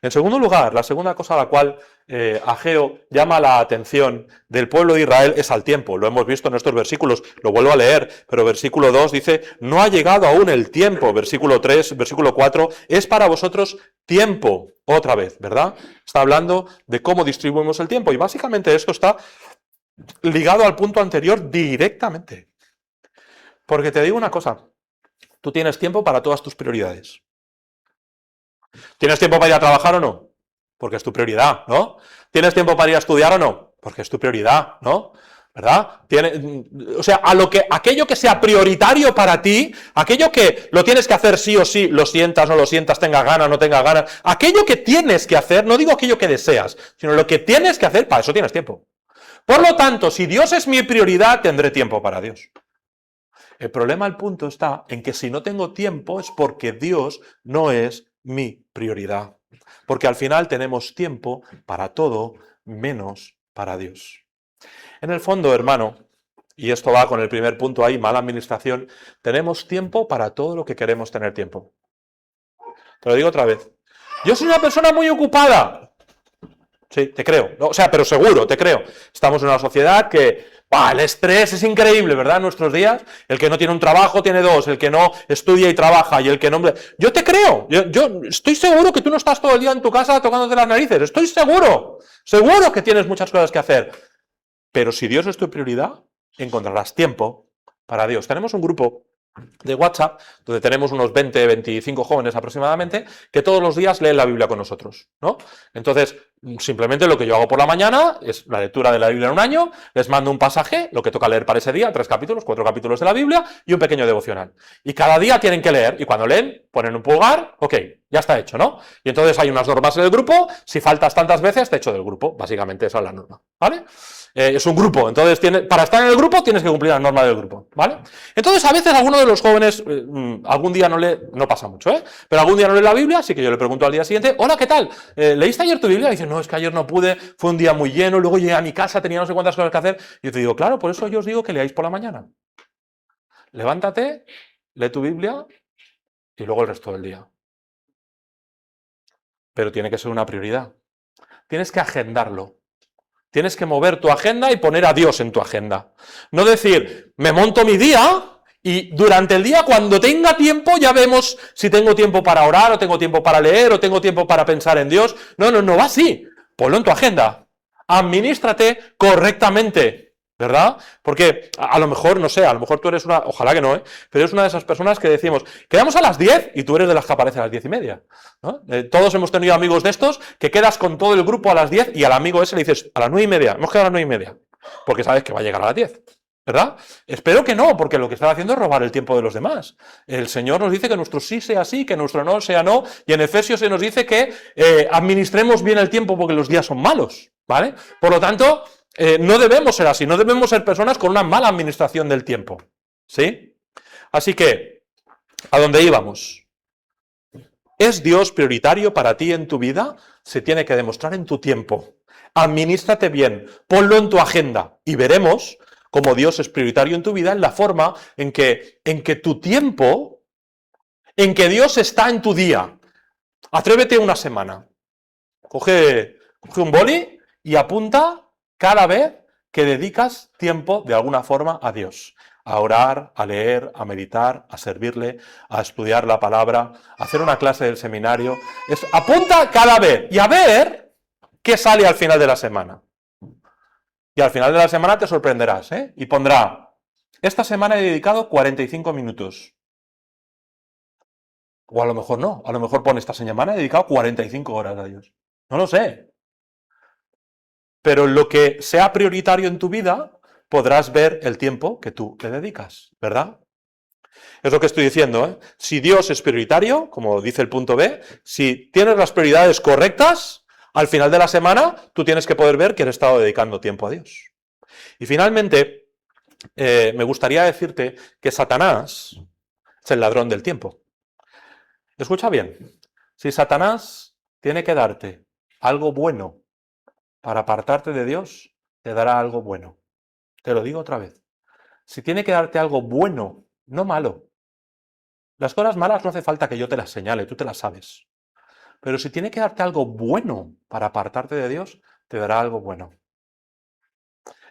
[SPEAKER 1] En segundo lugar, la segunda cosa a la cual Ageo llama la atención del pueblo de Israel es al tiempo. Lo hemos visto en estos versículos, lo vuelvo a leer, pero versículo 2 dice, no ha llegado aún el tiempo. Versículo 3, versículo 4, es para vosotros tiempo. Otra vez, ¿verdad? Está hablando de cómo distribuimos el tiempo. Y básicamente esto está ligado al punto anterior directamente. Porque te digo una cosa, tú tienes tiempo para todas tus prioridades. ¿Tienes tiempo para ir a trabajar o no? Porque es tu prioridad, ¿no? ¿Tienes tiempo para ir a estudiar o no? Porque es tu prioridad, ¿no? ¿Verdad? O sea, aquello que sea prioritario para ti, aquello que lo tienes que hacer sí o sí, lo sientas, no lo sientas, tengas ganas, no tengas ganas, aquello que tienes que hacer, no digo aquello que deseas, sino lo que tienes que hacer, para eso tienes tiempo. Por lo tanto, si Dios es mi prioridad, tendré tiempo para Dios. El problema, el punto está en que si no tengo tiempo es porque Dios no es mi prioridad. Porque al final tenemos tiempo para todo menos para Dios. En el fondo, hermano, y esto va con el primer punto ahí, mala administración, tenemos tiempo para todo lo que queremos tener tiempo. Te lo digo otra vez. Yo soy una persona muy ocupada. Sí, te creo. O sea, pero seguro, te creo. Estamos en una sociedad que el estrés es increíble, ¿verdad? En nuestros días, el que no tiene un trabajo tiene dos, el que no estudia y trabaja, y el que no... Yo te creo, yo estoy seguro que tú no estás todo el día en tu casa tocándote las narices, estoy seguro que tienes muchas cosas que hacer. Pero si Dios es tu prioridad, encontrarás tiempo para Dios. Tenemos un grupo de WhatsApp, donde tenemos unos 20, 25 jóvenes aproximadamente, que todos los días leen la Biblia con nosotros, ¿no? Entonces, simplemente lo que yo hago por la mañana es la lectura de la Biblia en un año, les mando un pasaje, lo que toca leer para ese día, 3 capítulos, 4 capítulos de la Biblia y un pequeño devocional. Y cada día tienen que leer, y cuando leen, ponen un pulgar, ok, ya está hecho, ¿no? Y entonces hay unas normas en el grupo, si faltas tantas veces, te echo del grupo, básicamente esa es la norma, ¿vale? Es un grupo, entonces para estar en el grupo tienes que cumplir las normas del grupo, ¿vale? Entonces a veces alguno de los jóvenes, algún día no pasa mucho, pero algún día no lee la Biblia, así que yo le pregunto al día siguiente, hola, ¿qué tal? ¿Leíste ayer tu Biblia? Y dice, no, es que ayer no pude, fue un día muy lleno, luego llegué a mi casa, tenía no sé cuántas cosas que hacer, y yo te digo, claro, por eso yo os digo que leáis por la mañana. Levántate, lee tu Biblia y luego el resto del día. Pero tiene que ser una prioridad. Tienes que agendarlo. Tienes que mover tu agenda y poner a Dios en tu agenda. No decir, me monto mi día y durante el día, cuando tenga tiempo, ya vemos si tengo tiempo para orar, o tengo tiempo para leer, o tengo tiempo para pensar en Dios. No va así. Ponlo en tu agenda. Administrate correctamente. ¿Verdad? Porque a lo mejor, no sé, a lo mejor tú eres ojalá que no, pero eres una de esas personas que decimos, quedamos a las 10 y tú eres de las que aparece a las 10:30. ¿No? Todos hemos tenido amigos de estos que quedas con todo el grupo a las 10 y al amigo ese le dices, a las 9:30, hemos quedado a las 9:30, porque sabes que va a llegar a las 10. ¿Verdad? Espero que no, porque lo que están haciendo es robar el tiempo de los demás. El Señor nos dice que nuestro sí sea sí, que nuestro no sea no, y en Efesios se nos dice que administremos bien el tiempo porque los días son malos, ¿vale? Por lo tanto, no debemos ser así, no debemos ser personas con una mala administración del tiempo, ¿sí? Así que, ¿a dónde íbamos? ¿Es Dios prioritario para ti en tu vida? Se tiene que demostrar en tu tiempo. Administrate bien, ponlo en tu agenda y veremos cómo Dios es prioritario en tu vida en la forma en que tu tiempo, en que Dios está en tu día. Atrévete una semana. Coge un boli y apunta cada vez que dedicas tiempo de alguna forma a Dios. A orar, a leer, a meditar, a servirle, a estudiar la palabra, a hacer una clase del seminario. Apunta cada vez y a ver qué sale al final de la semana. Y al final de la semana te sorprenderás, y pondrá, esta semana he dedicado 45 minutos. O a lo mejor no, a lo mejor pone, esta semana he dedicado 45 horas a Dios. No lo sé. Pero lo que sea prioritario en tu vida, podrás ver el tiempo que tú le dedicas, ¿verdad? Es lo que estoy diciendo, Si Dios es prioritario, como dice el punto B, si tienes las prioridades correctas, al final de la semana tú tienes que poder ver que has estado dedicando tiempo a Dios. Y finalmente, me gustaría decirte que Satanás es el ladrón del tiempo. Escucha bien, si Satanás tiene que darte algo bueno para apartarte de Dios, te dará algo bueno. Te lo digo otra vez. Si tiene que darte algo bueno, no malo. Las cosas malas no hace falta que yo te las señale, tú te las sabes. Pero si tiene que darte algo bueno para apartarte de Dios, te dará algo bueno.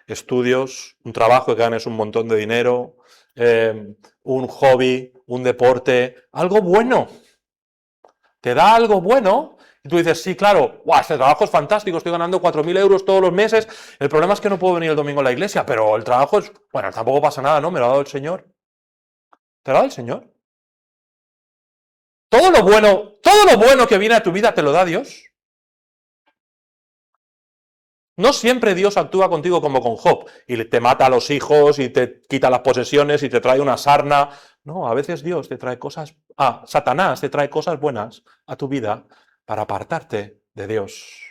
[SPEAKER 1] Estudios, un trabajo que ganes un montón de dinero, un hobby, un deporte, algo bueno. Te da algo bueno y tú dices, sí, claro, ¡guau! Este trabajo es fantástico, estoy ganando 4.000 euros todos los meses, el problema es que no puedo venir el domingo a la iglesia, pero el trabajo es, bueno, tampoco pasa nada, ¿no? Me lo ha dado el Señor. ¿Te lo ha dado el Señor? Todo lo bueno que viene a tu vida te lo da Dios. No siempre Dios actúa contigo como con Job y te mata a los hijos y te quita las posesiones y te trae una sarna. No, a veces Dios te trae cosas, Satanás te trae cosas buenas a tu vida para apartarte de Dios.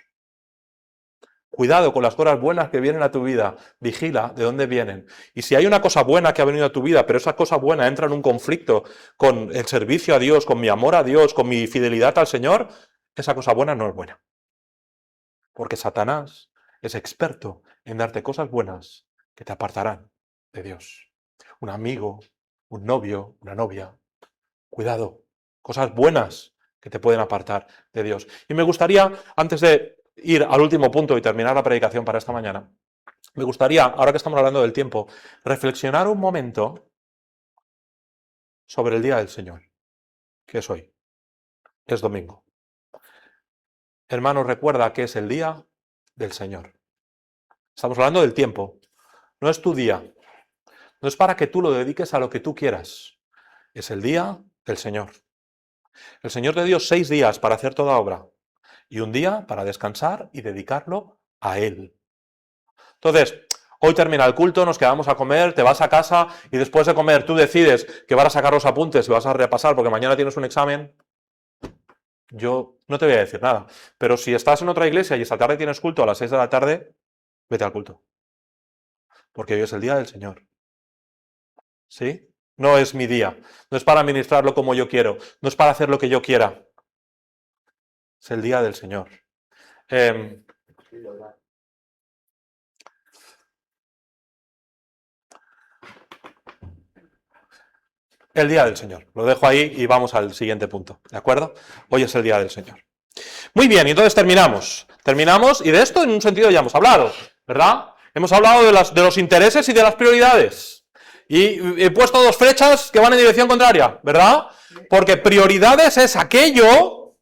[SPEAKER 1] Cuidado con las cosas buenas que vienen a tu vida. Vigila de dónde vienen. Y si hay una cosa buena que ha venido a tu vida, pero esa cosa buena entra en un conflicto con el servicio a Dios, con mi amor a Dios, con mi fidelidad al Señor, esa cosa buena no es buena. Porque Satanás es experto en darte cosas buenas que te apartarán de Dios. Un amigo, un novio, una novia. Cuidado. Cosas buenas que te pueden apartar de Dios. Y me gustaría, antes de ir al último punto y terminar la predicación para esta mañana, me gustaría, ahora que estamos hablando del tiempo, reflexionar un momento sobre el día del Señor, que es hoy, es domingo. Hermanos, recuerda que es el día del Señor. Estamos hablando del tiempo, no es tu día, no es para que tú lo dediques a lo que tú quieras, es el día del Señor. El Señor te dio 6 días para hacer toda obra y un día para descansar y dedicarlo a Él. Entonces, hoy termina el culto, nos quedamos a comer, te vas a casa y después de comer tú decides que vas a sacar los apuntes y vas a repasar porque mañana tienes un examen. Yo no te voy a decir nada, pero si estás en otra iglesia y esta tarde tienes culto a las 6 de la tarde, vete al culto. Porque hoy es el día del Señor. ¿Sí? No es mi día. No es para administrarlo como yo quiero. No es para hacer lo que yo quiera. Es el día del Señor. El día del Señor. Lo dejo ahí y vamos al siguiente punto. ¿De acuerdo? Hoy es el día del Señor. Muy bien, y entonces terminamos. Terminamos y de esto en un sentido ya hemos hablado, ¿verdad? Hemos hablado de los intereses y de las prioridades. Y he puesto 2 flechas que van en dirección contraria, ¿verdad? Porque prioridades es aquello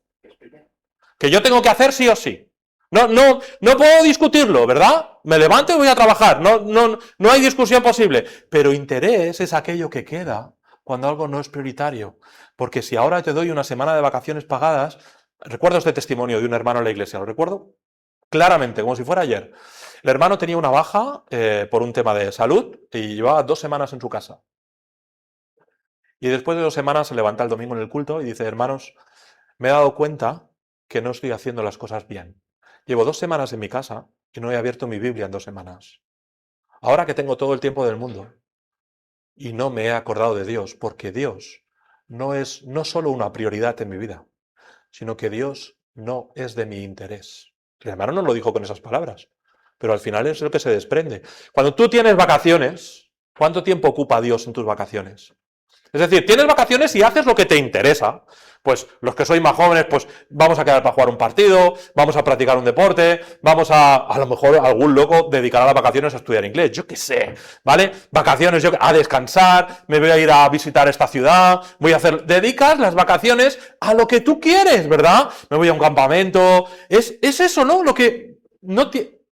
[SPEAKER 1] que yo tengo que hacer sí o sí. No puedo discutirlo, ¿verdad? Me levanto y voy a trabajar. No hay discusión posible. Pero interés es aquello que queda cuando algo no es prioritario. Porque si ahora te doy una semana de vacaciones pagadas, recuerdo este testimonio de un hermano en la iglesia, lo recuerdo claramente, como si fuera ayer. El hermano tenía una baja por un tema de salud y llevaba 2 semanas en su casa. Y después de 2 semanas se levanta el domingo en el culto y dice, hermanos, me he dado cuenta que no estoy haciendo las cosas bien. Llevo 2 semanas en mi casa y no he abierto mi Biblia en 2 semanas. Ahora que tengo todo el tiempo del mundo y no me he acordado de Dios, porque Dios no es no solo una prioridad en mi vida, sino que Dios no es de mi interés. El hermano no lo dijo con esas palabras, pero al final es lo que se desprende. Cuando tú tienes vacaciones, ¿cuánto tiempo ocupa Dios en tus vacaciones? Es decir, tienes vacaciones y haces lo que te interesa. Pues los que sois más jóvenes, pues vamos a quedar para jugar un partido, vamos a practicar un deporte, vamos a lo mejor algún loco dedicará las vacaciones a estudiar inglés, yo qué sé, ¿vale? Vacaciones a descansar, me voy a ir a visitar esta ciudad, voy a hacer... Dedicas las vacaciones a lo que tú quieres, ¿verdad? Me voy a un campamento, es eso, ¿no? Lo que no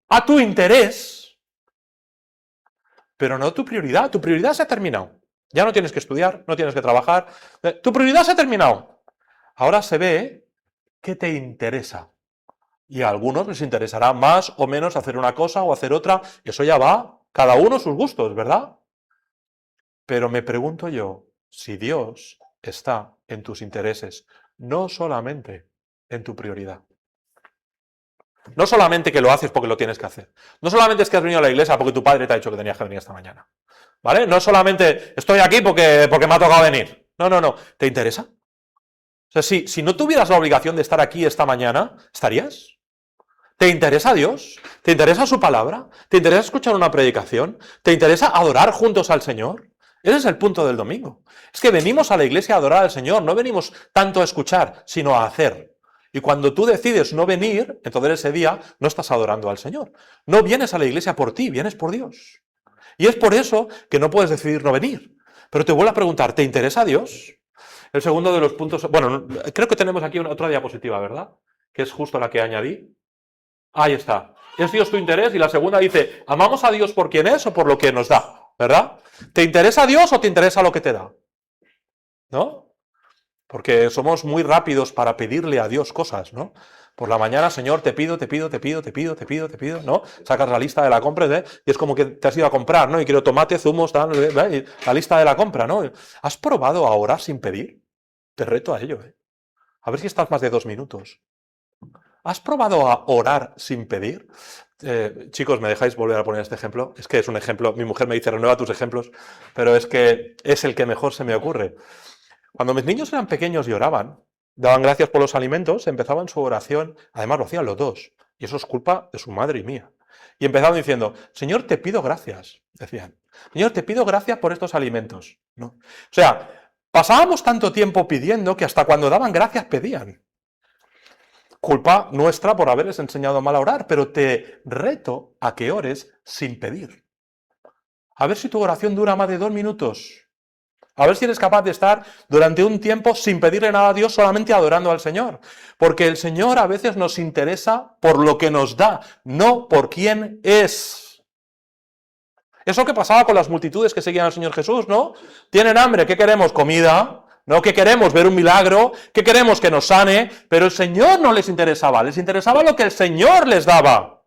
[SPEAKER 1] a tu interés, pero no tu prioridad se ha terminado. Ya no tienes que estudiar, no tienes que trabajar. Tu prioridad se ha terminado. Ahora se ve qué te interesa. Y a algunos les interesará más o menos hacer una cosa o hacer otra. Eso ya va, cada uno sus gustos, ¿verdad? Pero me pregunto yo, si Dios está en tus intereses, no solamente en tu prioridad. No solamente que lo haces porque lo tienes que hacer. No solamente es que has venido a la iglesia porque tu padre te ha dicho que tenías que venir esta mañana. ¿Vale? No solamente estoy aquí porque me ha tocado venir. No. ¿Te interesa? O sea, si no tuvieras la obligación de estar aquí esta mañana, ¿estarías? ¿Te interesa Dios? ¿Te interesa su palabra? ¿Te interesa escuchar una predicación? ¿Te interesa adorar juntos al Señor? Ese es el punto del domingo. Es que venimos a la iglesia a adorar al Señor, no venimos tanto a escuchar, sino a hacer. Y cuando tú decides no venir, entonces ese día no estás adorando al Señor. No vienes a la iglesia por ti, vienes por Dios. Y es por eso que no puedes decidir no venir. Pero te vuelvo a preguntar, ¿te interesa Dios? El segundo de los puntos, bueno, creo que tenemos aquí otra diapositiva, ¿verdad? Que es justo la que añadí. Ahí está. ¿Es Dios tu interés? Y la segunda dice, ¿amamos a Dios por quien es o por lo que nos da? ¿Verdad? ¿Te interesa Dios o te interesa lo que te da? ¿No? Porque somos muy rápidos para pedirle a Dios cosas, ¿no? Por la mañana, Señor, te pido, ¿no? Sacas la lista de la compra, y es como que te has ido a comprar, ¿no? Y quiero tomate, zumos, tal, la lista de la compra, ¿no? ¿Has probado a orar sin pedir? Te reto a ello, ¿eh? A ver si estás más de 2 minutos. ¿Has probado a orar sin pedir? Chicos, ¿me dejáis volver a poner este ejemplo? Es que es un ejemplo, mi mujer me dice, renueva tus ejemplos, pero es que es el que mejor se me ocurre. Cuando mis niños eran pequeños y oraban, daban gracias por los alimentos, empezaban su oración, además lo hacían los dos, y eso es culpa de su madre y mía. Y empezaban diciendo, Señor, te pido gracias, decían. Señor, te pido gracias por estos alimentos. ¿No? O sea, pasábamos tanto tiempo pidiendo que hasta cuando daban gracias pedían. Culpa nuestra por haberles enseñado mal a orar, pero te reto a que ores sin pedir. A ver si tu oración dura más de 2 minutos. A ver si eres capaz de estar durante un tiempo sin pedirle nada a Dios, solamente adorando al Señor. Porque el Señor a veces nos interesa por lo que nos da, no por quién es. Eso que pasaba con las multitudes que seguían al Señor Jesús, ¿no? Tienen hambre, ¿qué queremos? Comida, ¿no? ¿Qué queremos? Ver un milagro, ¿qué queremos? Que nos sane, pero el Señor no les interesaba lo que el Señor les daba.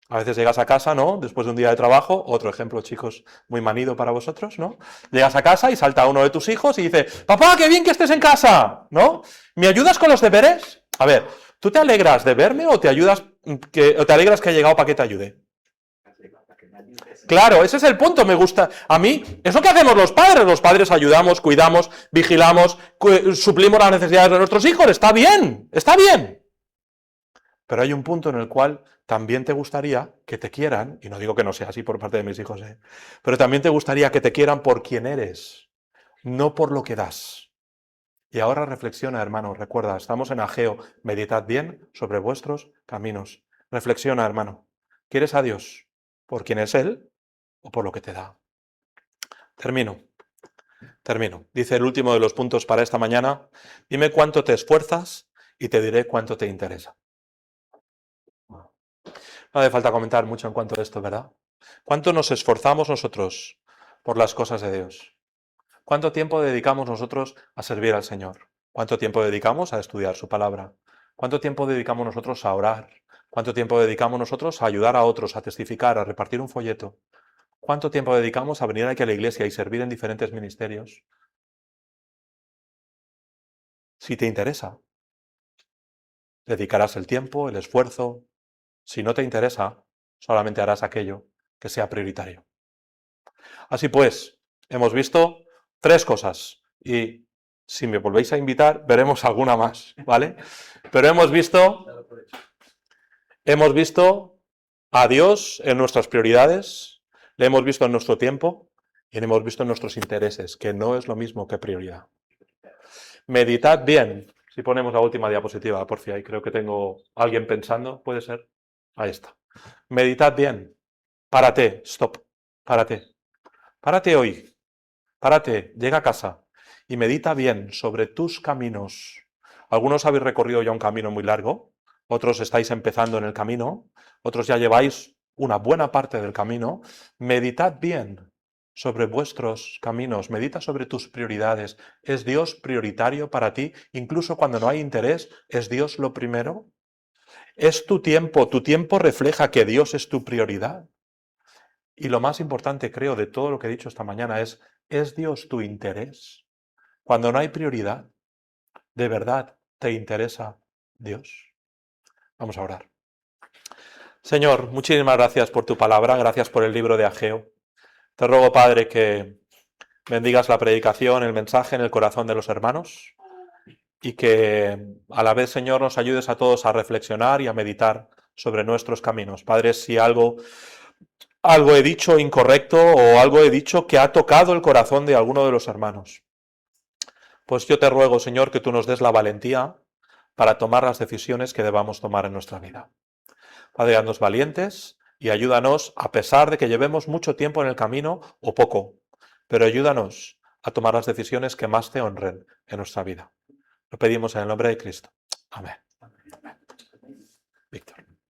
[SPEAKER 1] A veces llegas a casa, ¿no? Después de un día de trabajo, otro ejemplo, chicos, muy manido para vosotros, ¿no? Llegas a casa y salta uno de tus hijos y dice, papá, qué bien que estés en casa, ¿no? ¿Me ayudas con los deberes? A ver, ¿tú te alegras de verme o te alegras que he llegado para que te ayude? Claro, ese es el punto, me gusta. A mí, es lo que hacemos los padres ayudamos, cuidamos, vigilamos, suplimos las necesidades de nuestros hijos, está bien, está bien. Pero hay un punto en el cual también te gustaría que te quieran, y no digo que no sea así por parte de mis hijos, pero también te gustaría que te quieran por quien eres, no por lo que das. Y ahora reflexiona, hermano, recuerda, estamos en Ageo, meditad bien sobre vuestros caminos. Reflexiona, hermano, ¿quieres a Dios por quien es Él o por lo que te da? Termino. Dice el último de los puntos para esta mañana, dime cuánto te esfuerzas y te diré cuánto te interesa. No hace falta comentar mucho en cuanto a esto, ¿verdad? ¿Cuánto nos esforzamos nosotros por las cosas de Dios? ¿Cuánto tiempo dedicamos nosotros a servir al Señor? ¿Cuánto tiempo dedicamos a estudiar su palabra? ¿Cuánto tiempo dedicamos nosotros a orar? ¿Cuánto tiempo dedicamos nosotros a ayudar a otros, a testificar, a repartir un folleto? ¿Cuánto tiempo dedicamos a venir aquí a la iglesia y servir en diferentes ministerios? Si te interesa, dedicarás el tiempo, el esfuerzo. Si no te interesa, solamente harás aquello que sea prioritario. Así pues, hemos visto 3 cosas y si me volvéis a invitar, veremos alguna más, ¿vale? Pero hemos visto a Dios en nuestras prioridades, le hemos visto en nuestro tiempo y le hemos visto en nuestros intereses, que no es lo mismo que prioridad. Meditad bien. Si ponemos la última diapositiva, por si ahí creo que tengo a alguien pensando, puede ser. Ahí está. Meditad bien. Párate, stop. Párate. Párate hoy. Párate, llega a casa y medita bien sobre tus caminos. Algunos habéis recorrido ya un camino muy largo, otros estáis empezando en el camino, otros ya lleváis una buena parte del camino. Meditad bien sobre vuestros caminos, medita sobre tus prioridades. ¿Es Dios prioritario para ti? Incluso cuando no hay interés, ¿es Dios lo primero? ¿Es tu tiempo refleja que Dios es tu prioridad? Y lo más importante, creo, de todo lo que he dicho esta mañana ¿es Dios tu interés? Cuando no hay prioridad, ¿de verdad te interesa Dios? Vamos a orar. Señor, muchísimas gracias por tu palabra, gracias por el libro de Ageo. Te ruego, Padre, que bendigas la predicación, el mensaje en el corazón de los hermanos y que a la vez, Señor, nos ayudes a todos a reflexionar y a meditar sobre nuestros caminos. Padre, si algo he dicho incorrecto o algo he dicho que ha tocado el corazón de alguno de los hermanos, pues yo te ruego, Señor, que tú nos des la valentía para tomar las decisiones que debamos tomar en nuestra vida. Padre, haznos valientes y ayúdanos, a pesar de que llevemos mucho tiempo en el camino o poco, pero ayúdanos a tomar las decisiones que más te honren en nuestra vida. Lo pedimos en el nombre de Cristo. Amén.